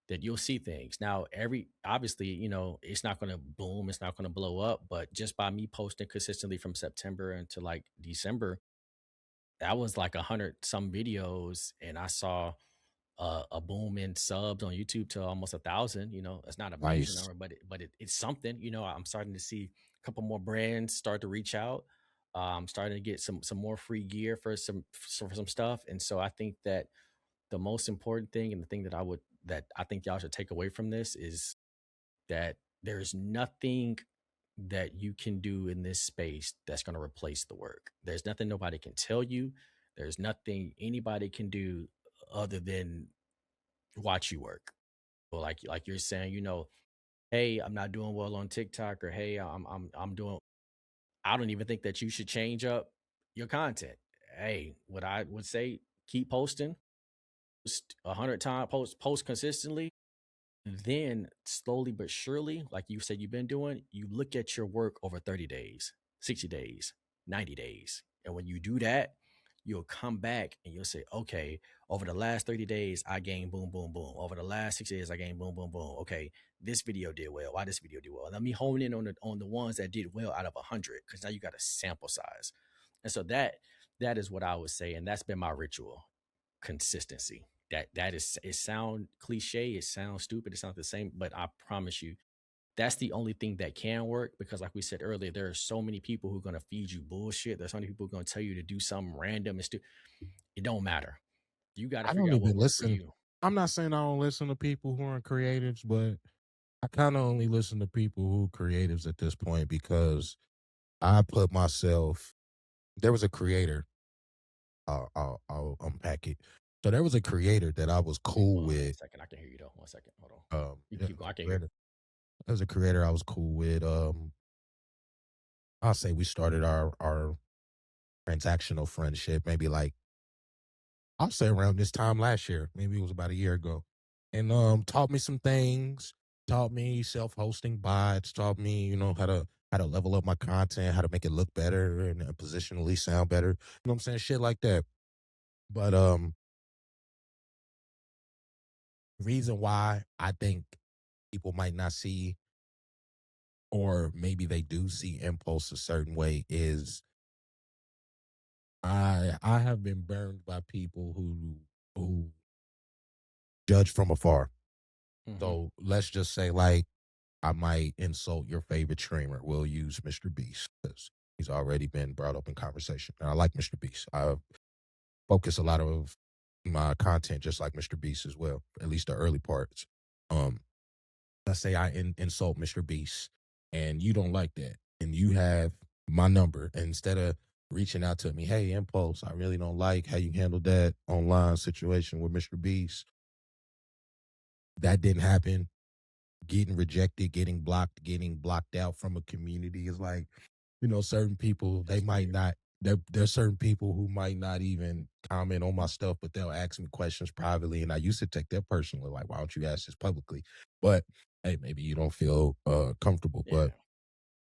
that you'll see things. Now, every obviously, it's not gonna boom, it's not gonna blow up, but just by me posting consistently from September into like December, that was like 100 some videos, and I saw a boom in subs on YouTube to almost 1,000. It's not a major Nice. number, but it's something. I'm starting to see a couple more brands start to reach out. Starting to get some more free gear for some stuff, and so I think that the most important thing and the thing that I think y'all should take away from this is that there's nothing that you can do in this space that's going to replace the work. There's nothing nobody can tell you. There's nothing anybody can do other than watch you work. Well, like you're saying, hey, I'm not doing well on TikTok, or hey, I'm doing. I don't even think that you should change up your content. Hey, what I would say, keep posting, post 100 times, post consistently. Then slowly but surely, like you said you've been doing, you look at your work over 30 days, 60 days, 90 days. And when you do that, you'll come back and you'll say, okay, over the last 30 days, I gained boom, boom, boom. Over the last 60 days, I gained boom, boom, boom. Okay, this video did well. Why this video did well? Let me hone in on the ones that did well out of 100, because now you got a sample size. And so that is what I would say. And that's been my ritual: consistency. That is, it sound cliche, it sounds stupid, it sounds the same, but I promise you that's the only thing that can work, because like we said earlier, there are so many people who are going to feed you bullshit. There's so many people going to tell you to do something random and it don't matter. You got to I figure don't out what even works for listen. you. I'm not saying I don't listen to people who are creatives, but I kind of only listen to people who are creatives at this point because I put myself. There was a creator. I'll unpack it. So there was a creator that I was Wait, cool hold on one with. second. I can hear you though. 1 second. Hold on. You can Yeah, keep going. I can hear you. creator. There was a creator I was cool with. I'll say we started our transactional friendship maybe like I'll say around this time last year. Maybe it was about a year ago. And taught me some things, taught me self-hosting bots, taught me, how to level up my content, how to make it look better and positionally sound better. You know what I'm saying? Shit like that. But reason why I think people might not see or maybe they do see impulse a certain way is I have been burned by people who judge from afar. Hmm. So let's just say like I might insult your favorite streamer. We'll use Mr. Beast because he's already been brought up in conversation. And I like Mr. Beast. I focus a lot of my content just like Mr. Beast as well, at least the early parts. Um, let's say I insult Mr. Beast and you don't like that, and you have my number. And instead of reaching out to me, hey, Impulse, I really don't like how you handled that online situation with Mr. Beast. That didn't happen. Getting rejected, getting blocked out from a community is like, certain people, they That's might weird. not, there's certain people who might not even comment on my stuff, but they'll ask me questions privately. And I used to take that personally, like, why don't you ask this publicly? But hey, maybe you don't feel comfortable. But Yeah.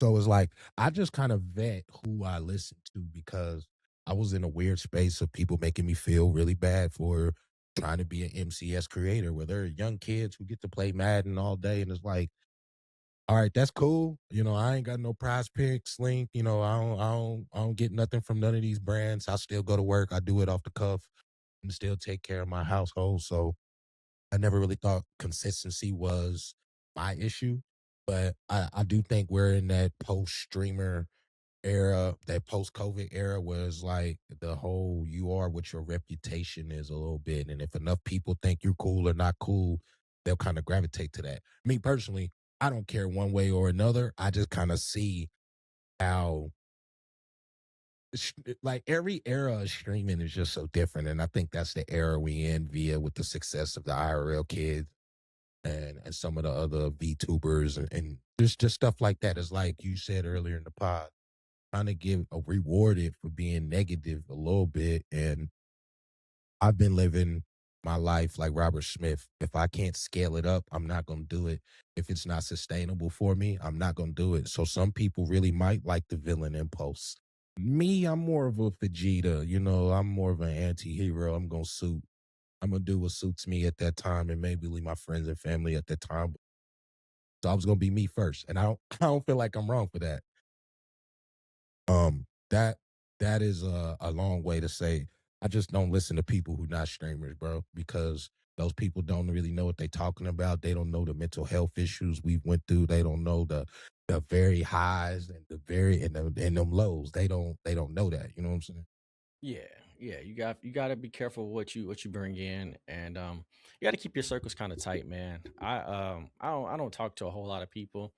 so it's like I just kind of vet who I listen to because I was in a weird space of people making me feel really bad for trying to be an MCS creator where there are young kids who get to play Madden all day. And it's like, all right, that's cool. I ain't got no prize picks link. I don't get nothing from none of these brands. I still go to work. I do it off the cuff and still take care of my household. So I never really thought consistency was my issue. But I do think we're in that post streamer era, that post COVID era where it's like the whole you are what your reputation is a little bit. And if enough people think you're cool or not cool, they'll kind of gravitate to that. Me personally, I don't care one way or another. I just kind of see how like every era of streaming is just so different. And I think that's the era we in via with the success of the IRL kids and some of the other VTubers and just stuff like that. Is like you said earlier in the pod, trying to give a rewarded for being negative a little bit. And I've been living my life like Robert Smith. If I can't scale it up, I'm not going to do it. If it's not sustainable for me, I'm not going to do it. So some people really might like the villain impulse. Me, I'm more of a Vegeta. I'm more of an anti-hero. I'm going to suit. I'm going to do what suits me at that time and maybe leave my friends and family at that time. So I was going to be me first. And I don't feel like I'm wrong for that. That is a long way to say I just don't listen to people who not streamers, bro, because those people don't really know what they're talking about. They don't know the mental health issues we've went through. They don't know the very highs and the very and them lows. They don't know that. You know what I'm saying? Yeah, yeah, you got to be careful what you bring in, and you got to keep your circles kind of tight, man. I don't talk to a whole lot of people.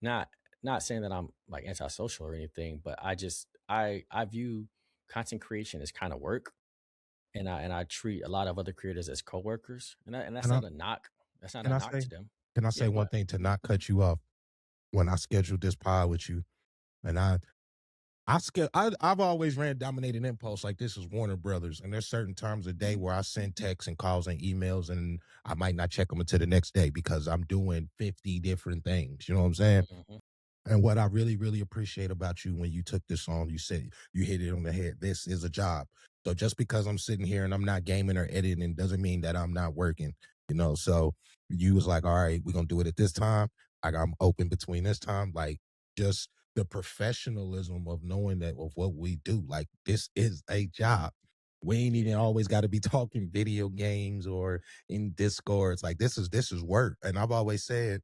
Not not saying that I'm like antisocial or anything, but I view content creation as kind of work, and I treat a lot of other creators as coworkers, and that's And I not a knock. That's not can a I knock say to them. can I say Yeah, one go thing to not cut you off? When I scheduled this pod with you, and I've always ran dominated impulse like this is Warner Brothers, and there's certain times of day where I send texts and calls and emails, and I might not check them until the next day because I'm doing 50 different things. You know what I'm saying? ahead. And what I really, really appreciate about you when you took this on, you said you hit it on the head. This is a job. So just because I'm sitting here and I'm not gaming or editing doesn't mean that I'm not working. So you was like, all right, we're gonna do it at this time. Like I'm open between this time. Like just the professionalism of knowing that of what we do. Like this is a job. We ain't even Yeah, always got to be talking video games or in Discords. Like this is work. And I've always said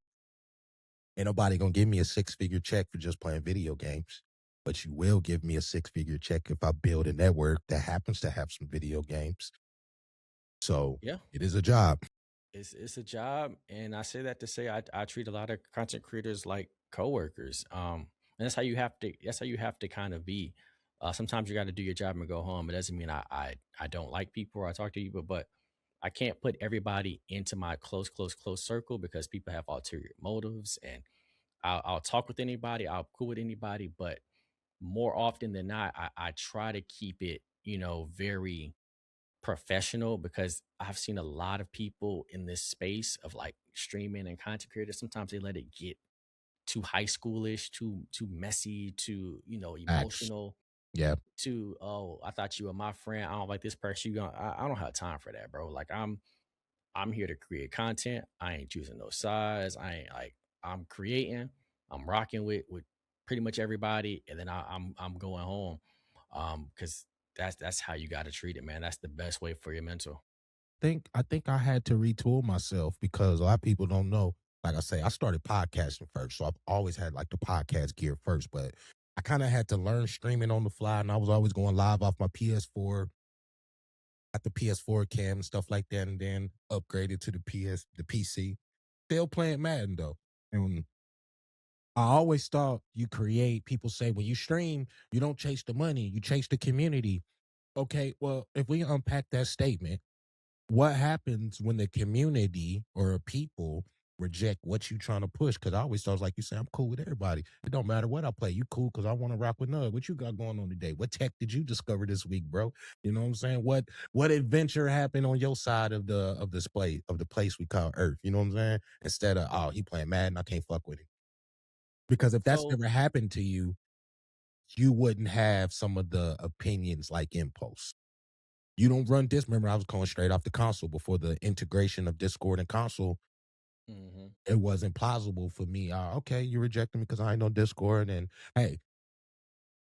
ain't nobody gonna give me a six-figure check for just playing video games. But you will give me a six-figure check if I build a network that happens to have some video games. So yeah. it is a job. It's a job, and I say that to say I treat a lot of content creators like coworkers. And that's how you have to kind of be. Sometimes you got to do your job and go home. It doesn't mean I don't like people or I talk to people, but I can't put everybody into my close circle because people have ulterior motives, and I'll talk with anybody, I'll cool with anybody, but more often than not, I try to keep it, very professional, because I've seen a lot of people in this space of like streaming and content creators. Sometimes they let it get too high schoolish, too messy, too, Acts. emotional, Yeah. too, oh, I thought you were my friend. I don't like this person. I don't have time for that, bro. Like I'm here to create content. I ain't choosing no sides. I ain't like I'm creating. I'm rocking with pretty much everybody, and then I'm going home. Because that's how you got to treat it, man. That's the best way for your mental. I think I had to retool myself because a lot of people don't know. Like I say, I started podcasting first. So I've always had like the podcast gear first, but I kind of had to learn streaming on the fly and I was always going live off my PS4 at the PS4 cam and stuff like that, and then upgraded to the PC. Still playing Madden though. And I always thought you create, people say when you stream, you don't chase the money, you chase the community. Okay, well, if we unpack that statement, what happens when the community or people reject what you trying to push? Because I always thought, like you say, I'm cool with everybody. It don't matter what I play. You cool because I want to rock with Nug. What you got going on today? What tech did you discover this week, bro? You know what I'm saying? What adventure happened on your side of the display of the place we call Earth? You know what I'm saying? Instead of, oh, he playing Madden, I can't fuck with him. Because if that's So never happened to you, you wouldn't have some of the opinions like Impulse. You don't run this. Remember, I was going straight off the console before the integration of Discord and console. mhm. It wasn't plausible for me. Okay, you rejecting me because I ain't on Discord. And hey,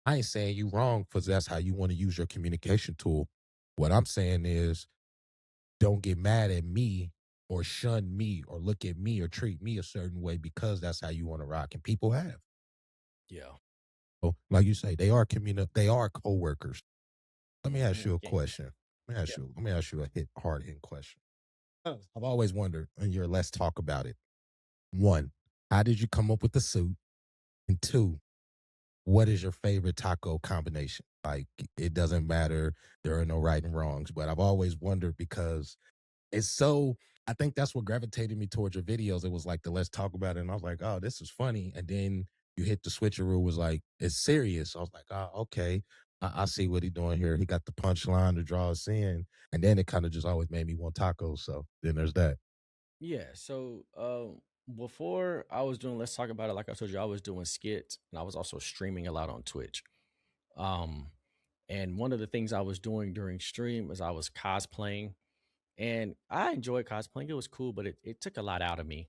I ain't saying you wrong because that's how you want to use your communication tool. What I'm saying is don't get mad at me or shun me or look at me or treat me a certain way because that's how you want to rock. And people have. Yeah. So, like you say, they are co-workers. Let me ask you a Okay. question. Yeah. Let me ask you a hard hitting question. I've always wondered, and your let's talk about it. One, how did you come up with the suit? And two, what is your favorite taco combination? Like, it doesn't matter. There are no right and wrongs, but I've always wondered because it's so, I think that's what gravitated me towards your videos. It was like the let's talk about it. And I was like, oh, this is funny. And then you hit the switcheroo was like, it's serious. I was like, oh, okay. I see what he's doing here. He got the punchline to draw us in. And then it kind of just always made me want tacos. So then there's that. Yeah. So before I was doing Let's Talk About It, like I told you, I was doing skits and I was also streaming a lot on Twitch. Um, and one of the things I was doing during stream is I was cosplaying, and I enjoyed cosplaying. It was cool, but it took a lot out of me.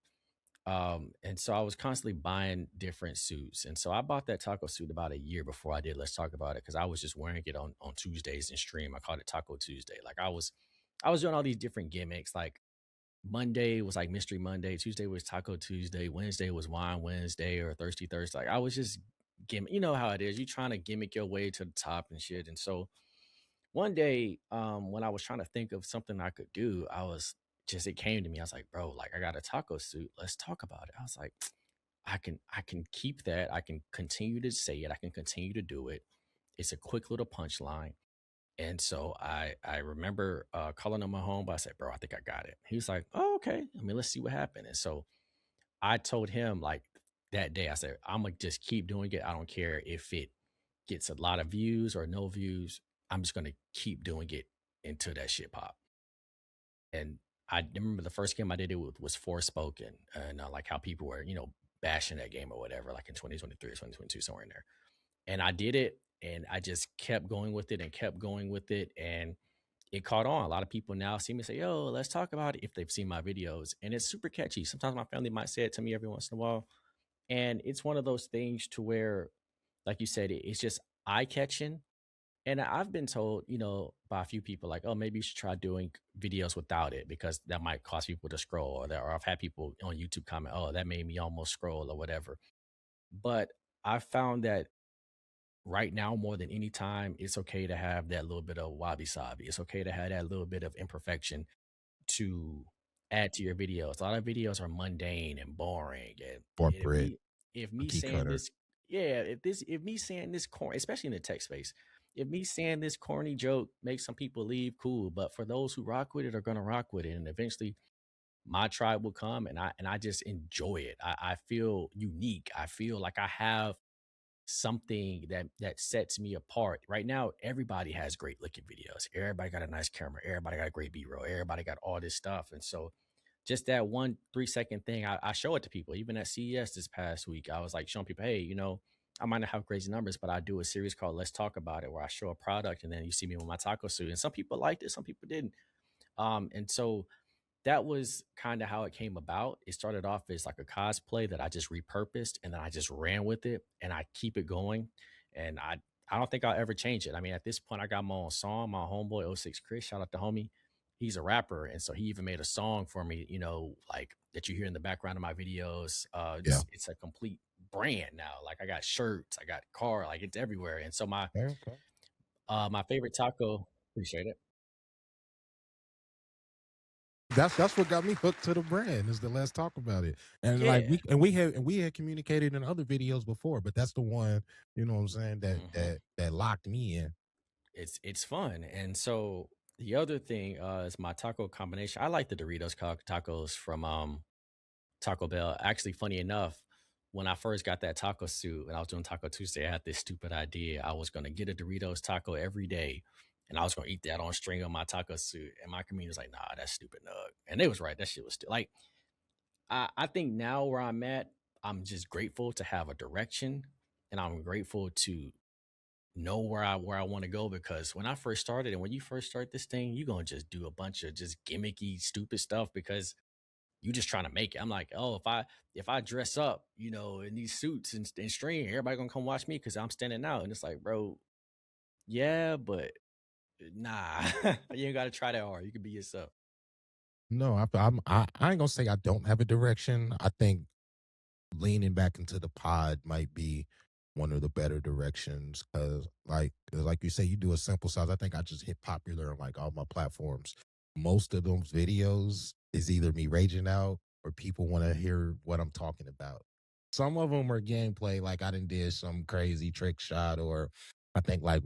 And so I was constantly buying different suits. And so I bought that taco suit about a year before I did Let's Talk About It because I was just wearing it on Tuesdays in stream. I called it Taco Tuesday. Like I was doing all these different gimmicks. Like Monday was like Mystery Monday, Tuesday was Taco Tuesday, Wednesday was Wine Wednesday or Thirsty Thursday. Like I was just gimmick. You know how it is. You trying to gimmick your way to the top and shit. And so one day, when I was trying to think of something I could do, it came to me. I was like, bro, like I got a taco suit. Let's talk about it. I was like, I can keep that. I can continue to say it. I can continue to do it. It's a quick little punchline. And so I remember calling on my home, but I said, bro, I think I got it. He was like, oh, okay. I mean, let's see what happened. And so I told him like that day, I said, I'm gonna just keep doing it. I don't care if it gets a lot of views or no views. I'm just gonna keep doing it until that shit pop. And I remember the first game I did it with was Forspoken, and like how people were, bashing that game or whatever, like in 2023 or 2022, somewhere in there. And I did it, and I just kept going with it and kept going with it, and it caught on. A lot of people now see me say, "Yo, let's talk about it," if they've seen my videos, and it's super catchy. Sometimes my family might say it to me every once in a while, and it's one of those things to where, like you said, it's just eye catching. And I've been told, by a few people, like, oh, maybe you should try doing videos without it because that might cause people to scroll, or I've had people on YouTube comment, oh, that made me almost scroll or whatever. But I found that right now, more than any time, it's okay to have that little bit of wabi sabi. It's okay to have that little bit of imperfection to add to your videos. A lot of videos are mundane and boring. And if Corporate, me if me cookie saying cutter. this, yeah, if me saying this corny, especially in the tech space, if me saying this corny joke makes some people leave, cool. But for those who rock with it are gonna rock with it. And eventually my tribe will come, and I just enjoy it. I feel unique. I feel like I have something that sets me apart. Right now, everybody has great looking videos. Everybody got a nice camera. Everybody got a great B-roll. Everybody got all this stuff. And so just that 1 3 second thing, I show it to people. Even at CES this past week, I was like showing people, hey, I might not have crazy numbers, but I do a series called Let's Talk About It, where I show a product and then you see me with my taco suit. And some people liked it, some people didn't. And so that was kind of how it came about. It started off as like a cosplay that I just repurposed, and then I just ran with it and I keep it going. And I don't think I'll ever change it. I mean, at this point, I got my own song. My homeboy '06 Chris, shout out to homie. He's a rapper, and so he even made a song for me, like that you hear in the background of my videos. Yeah. It's a complete brand now. Like I got shirts, I got car, like it's everywhere. And so Okay, okay. my favorite taco, appreciate it. That's what got me hooked to the brand is the let's talk about it. And like Yeah. we had communicated in other videos before, but that's the one, you know what I'm saying, Hmm. that locked me in. It's fun. And so the other thing is my taco combination. I like the Doritos tacos from Taco Bell. Actually, funny enough, when I first got that taco suit and I was doing Taco Tuesday, I had this stupid idea. I was gonna get a Doritos taco every day, and I was gonna eat that on string on my taco suit. And my community was like, "Nah, that's stupid, Nug." And they was right. That shit was still like. I think now where I'm at, I'm just grateful to have a direction, and I'm grateful to know where I want to go because when I first started and when you first start this thing, you're gonna just do a bunch of just gimmicky, stupid stuff because you just trying to make it. I'm like, oh, if I dress up, in these suits and string, everybody gonna come watch me because I'm standing out. And it's like, bro, yeah, but nah, you ain't gotta try that hard. You can be yourself. No, I ain't gonna say I don't have a direction. I think leaning back into the pod might be one of the better directions because like you say, you do a simple size. I think I just hit popular on like all my platforms. Most of those videos is either me raging out or people want to hear what I'm talking about. Some of them are gameplay, like I done did some crazy trick shot, or I think I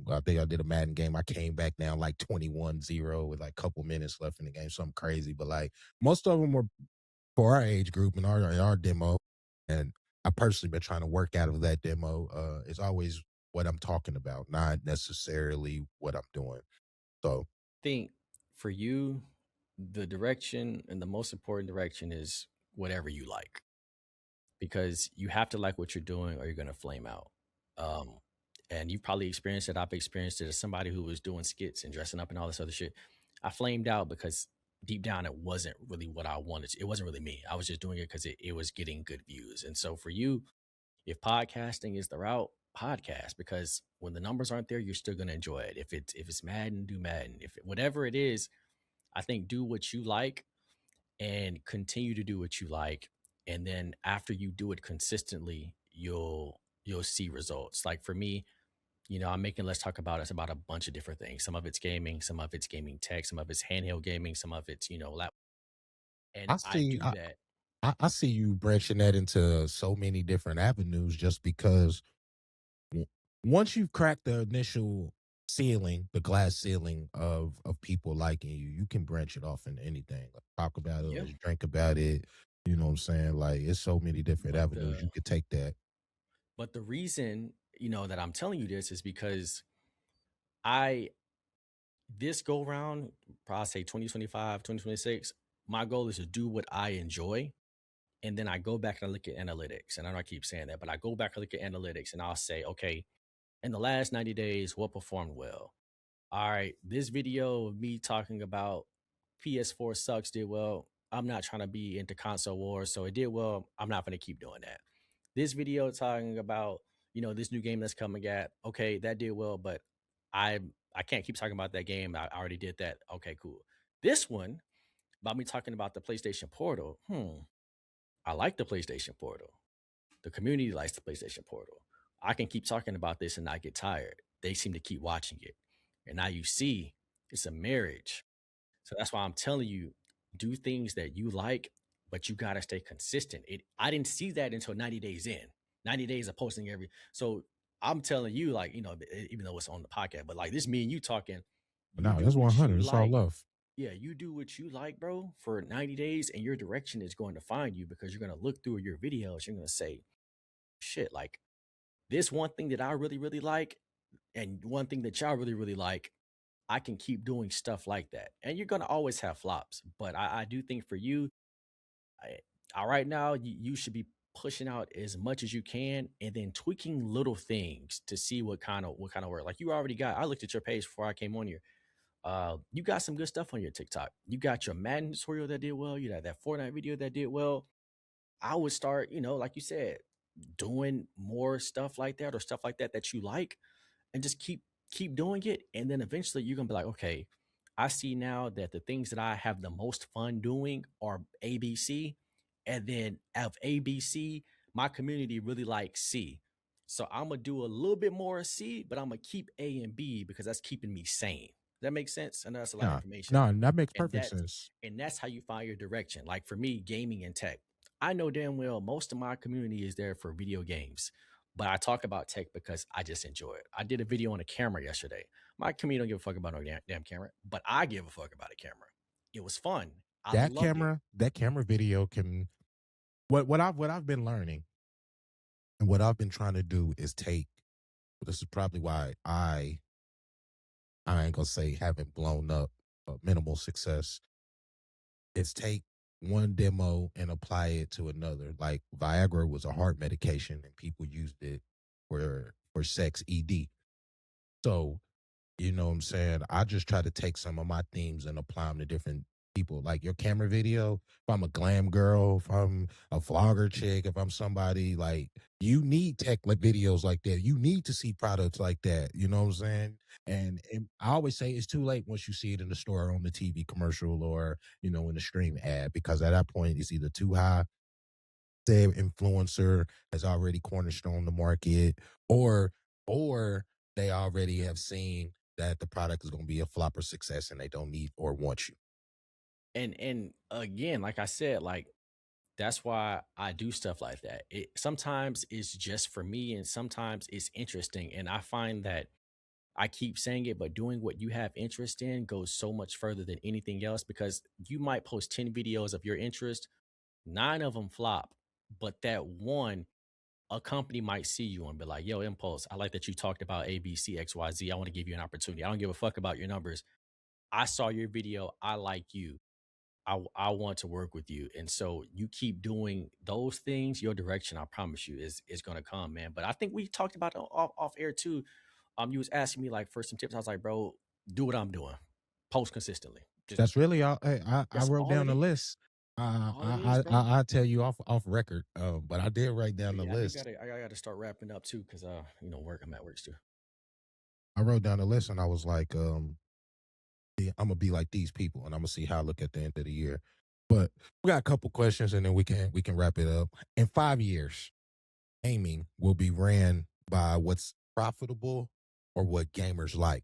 did a Madden game. I came back down like 21-0 with like a couple minutes left in the game, something crazy. But like most of them were for our age group and our demo. And I personally been trying to work out of that demo. It's always what I'm talking about, not necessarily what I'm doing. So Think for you, the direction and the most important direction is whatever you like because you have to like what you're doing or you're gonna flame out. Um, and you've probably experienced it. I've experienced it as somebody who was doing skits and dressing up and all this other shit. I flamed out because deep down it wasn't really what I wanted. It wasn't really me. I was just doing it because it was getting good views. And so for you, if podcasting is the route, podcast because when the numbers aren't there, you're still gonna enjoy it. If it's Madden, do Madden. If whatever it is, I think do what you like and continue to do what you like, and then after you do it consistently you'll see results. Like for me, I'm making Let's Talk About It's about a bunch of different things. Some of it's gaming, some of it's gaming tech, some of it's handheld gaming, some of it's lap, and I I see do that. I see you branching that into so many different avenues just because w- once you've cracked the initial ceiling, the glass ceiling of people liking you, you can branch it off into anything. Like talk about it, Yeah, let's drink about it. You know what I'm saying? Like it's so many different but avenues you the could take that. but the reason that I'm telling you this is because I this go round, probably say 2025, 2026, my goal is to do what I enjoy. And then I go back and I look at analytics. And I know I keep saying that, but I go back and look at analytics and I'll say, okay, in the last 90 days, what performed well? All right, this video of me talking about PS4 sucks did well. I'm not trying to be into console wars, so it did well. I'm not going to keep doing that. This video talking about, this new game that's coming at, okay, that did well, but I I can't keep talking about that game. I already did that. Okay, cool. This one about me talking about the PlayStation Portal. I like the PlayStation Portal. The community likes the PlayStation Portal. I can keep talking about this and not get tired. They seem to keep watching it. And now you see it's a marriage. So that's why I'm telling you, do things that you like, but you gotta stay consistent. I didn't see that until 90 days in. 90 days of posting every so I'm telling you, like, even though it's on the podcast, but like this me and you talking, But you no, do that's what 100. you It's all like. love. Yeah, you do what you like, bro, for 90 days, and your direction is going to find you because you're gonna look through your videos. You're gonna say, shit, like this one thing that I really, really like, and one thing that y'all really, really like, I can keep doing stuff like that. And you're gonna always have flops. But I do think for you, I, right now, you should be pushing out as much as you can and then tweaking little things to see what kind of work. Like you already got, I looked at your page before I came on here. You got some good stuff on your TikTok. You got your Madden tutorial that did well. You got that Fortnite video that did well. I would start, like you said, doing more stuff like that or stuff like that that you like and just keep doing it. And then eventually you're gonna be like, okay, I see now that the things that I have the most fun doing are ABC. And then of ABC, my community really likes C. So I'm gonna do a little bit more C, but I'm gonna keep A and B because that's keeping me sane. That makes sense. I know that's a lot of Yeah. information, No, that makes and perfect that's sense. and that's how you find your direction. Like for me, gaming and tech. I know damn well most of my community is there for video games, but I talk about tech because I just enjoy it. I did a video on a camera yesterday. My community don't give a fuck about no damn camera, but I give a fuck about a camera. It was fun. I loved it. That camera video can what I've been learning and what I've been trying to do is take. This is probably why I ain't gonna say haven't blown up, minimal success. Is take one demo and apply it to another. Like Viagra was a heart medication and people used it for sex ED. So you know what I'm saying? I just try to take some of my themes and apply them to different people. Like your camera video, if I'm a glam girl, if I'm a vlogger chick, if I'm somebody like you need tech like videos like that. You need to see products like that. You know what I'm saying? And I always say it's too late once you see it in the store or on the TV commercial or, you know, in the stream ad, because at that point it's either too high, say influencer has already cornerstone the market, or or they already have seen that the product is going to be a flop or success and they don't need or want you. And again, like I said, like that's why I do stuff like that. It sometimes it's just for me and sometimes it's interesting. And I find that I keep saying it, but doing what you have interest in goes so much further than anything else because you might post 10 videos of your interest, nine of them flop, but that one, a company might see you and be like, yo, Impulse, I like that you talked about A, B, C, X, Y, Z. I want to give you an opportunity. I don't give a fuck about your numbers. I saw your video. I like you. I want to work with you. And so you keep doing those things, your direction, I promise you, is gonna come, man. But I think we talked about it off air too. You was asking me like for some tips. I was like, bro, do what I'm doing. Post consistently. Just That's really all. I that's wrote all down it the is. list. All it is, bro. I'll tell you off record, but I did write down But the yeah, I do list. gotta I gotta start wrapping up too, because you know, work I'm at work too. I wrote down the list and I was like, yeah, I'm gonna be like these people and I'm gonna see how I look at the end of the year. But we got a couple questions and then we can wrap it up. In 5 years, gaming will be ran by what's profitable or what gamers like.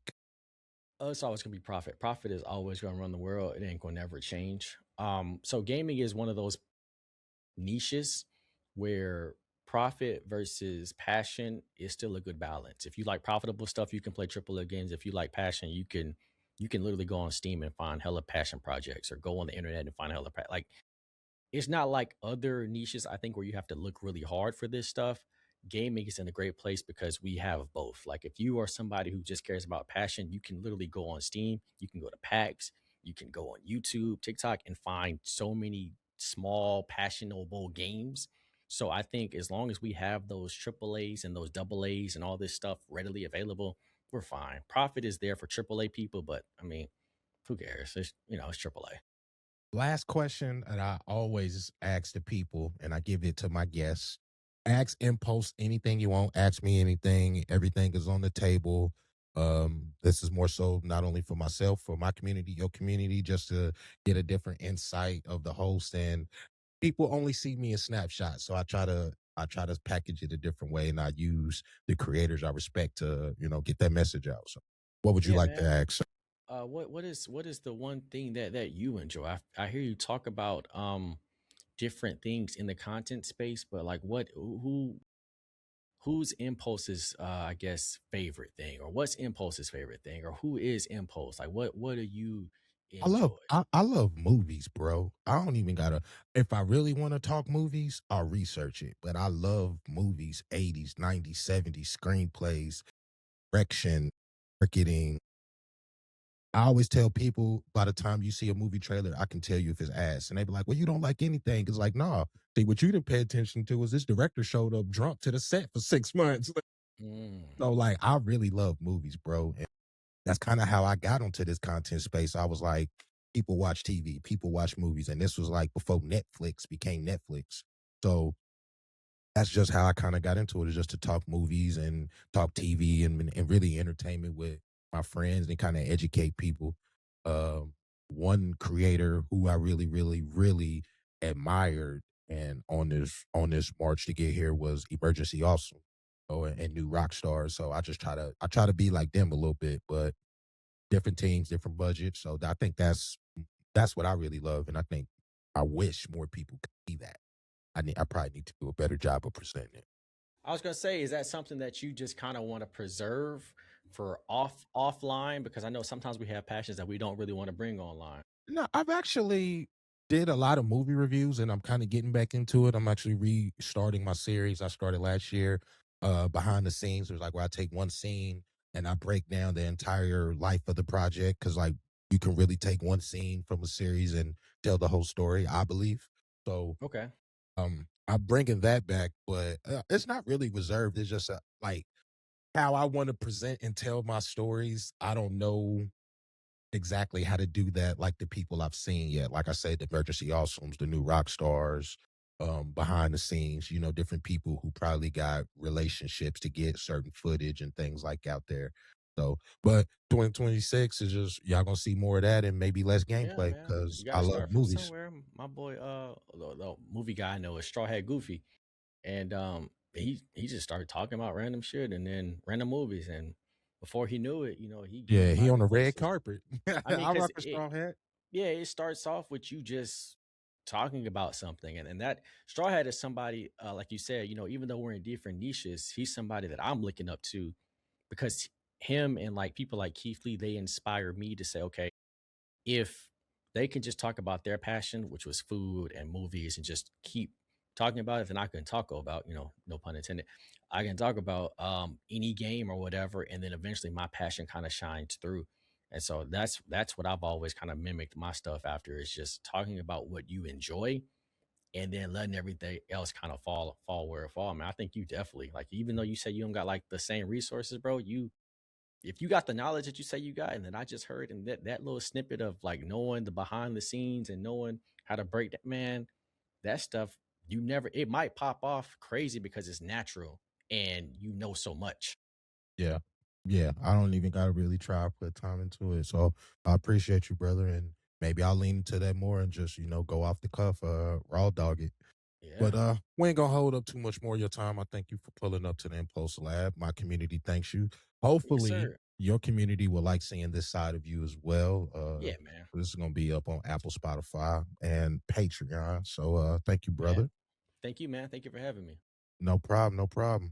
It's always gonna be profit. Profit is always gonna run the world. It ain't gonna never change. So gaming is one of those niches where profit versus passion is still a good balance. If you like profitable stuff, you can play AAA games. If you like passion, you can literally go on Steam and find hella passion projects or go on the internet and find like it's not like other niches, I think, where you have to look really hard for this stuff. Gaming is in a great place because we have both. Like, if you are somebody who just cares about passion, you can literally go on Steam, you can go to PAX, you can go on YouTube, TikTok, and find so many small, passionable games. So I think as long as we have those triple A's and those double A's and all this stuff readily available, we're fine. Profit is there for triple A people, but I mean, who cares? It's triple A. Last question that I always ask the people, and I give it to my guests. Ask Impulse anything you want. Ask me anything. Everything is on the table. This is more so not only for myself, for my community, your community, just to get a different insight of the host. And people only see me in snapshots, so I try to package it a different way, and I use the creators I respect to get that message out. So, what would you Yeah, like to man. ask? What is the one thing that you enjoy? I hear you talk about different things in the content space, but like whose impulse's I guess favorite thing, or what's impulse's favorite thing, or who is impulse? Like what do you I love enjoy? I love movies, bro. I don't even gotta. If I really want to talk movies, I'll research it. But I love movies, 80s, 90s, 70s, screenplays, direction, marketing. I always tell people by the time you see a movie trailer, I can tell you if it's ass. And they be like, well, you don't like anything. It's like, nah. See, what you didn't pay attention to is this director showed up drunk to the set for 6 months. Mm. So, like, I really love movies, bro. That's kind of how I got onto this content space. I was like, people watch TV, people watch movies, and this was like before Netflix became Netflix. So that's just how I kind of got into it, is just to talk movies and talk TV and really entertainment with my friends and kind of educate people. Um, One creator who I really, really, really admired and on this march to get here was Emergency Awesome, and new rock stars. So I try to be like them a little bit, but different teams, different budgets. So I think that's what I really love, and I think I wish more people could see that. I probably need to do a better job of presenting it. I was gonna say, is that something that you just kind of want to preserve for offline? Because I know sometimes we have passions that we don't really want to bring online. No, I've actually did a lot of movie reviews, and I'm kind of getting back into it. I'm actually restarting my series I started last year, behind the scenes. It was like where I take one scene and I break down the entire life of the project because like you can really take one scene from a series and tell the whole story. I believe so. Okay. I'm bringing that back, but it's not really reserved. It's just like how I want to present and tell my stories. I don't know exactly how to do that like the people I've seen yet. Like I said, the Emergency Awesomes, the new rock stars, behind the scenes, different people who probably got relationships to get certain footage and things like out there. So, but 2026 is just y'all gonna see more of that and maybe less Yeah, gameplay man. because You I gotta love start from movies. somewhere. My boy, the movie guy I know is Straw Hat Goofy, and he just started talking about random shit and then random movies, and before he knew it, he Yeah, he on invited the red folks. carpet. I mean, I because rock a straw hat. yeah, it starts off with you just talking about something, and that Straw Hat is somebody, like you said, even though we're in different niches, he's somebody that I'm looking up to because him and like people like Keith Lee, they inspire me to say, okay, if they can just talk about their passion, which was food and movies, and just keep talking about it, then I can talk about, no pun intended, I can talk about any game or whatever, and then eventually my passion kind of shines through. And so that's what I've always kind of mimicked my stuff after is just talking about what you enjoy and then letting everything else kind of fall where it fall. I mean, I think you definitely like even though you say you don't got like the same resources, bro, you if you got the knowledge that you say you got, and then I just heard and that little snippet of like knowing the behind the scenes and knowing how to break that man, that stuff you never it might pop off crazy because it's natural and you know so much. Yeah. Yeah. I don't even gotta really try to put time into it. So I appreciate you, brother. And maybe I'll lean into that more and just, go off the cuff, raw dog it. But Yeah. we ain't gonna hold up too much more of your time. I thank you for pulling up to the Impulse Lab. My community thanks you. Yes, Hopefully sir. your community will like seeing this side of you as well. Yeah, man. This is gonna be up on Apple, Spotify, and Patreon. So thank you, Yeah. brother. Thank you, man. Thank you for having me. No problem, no problem.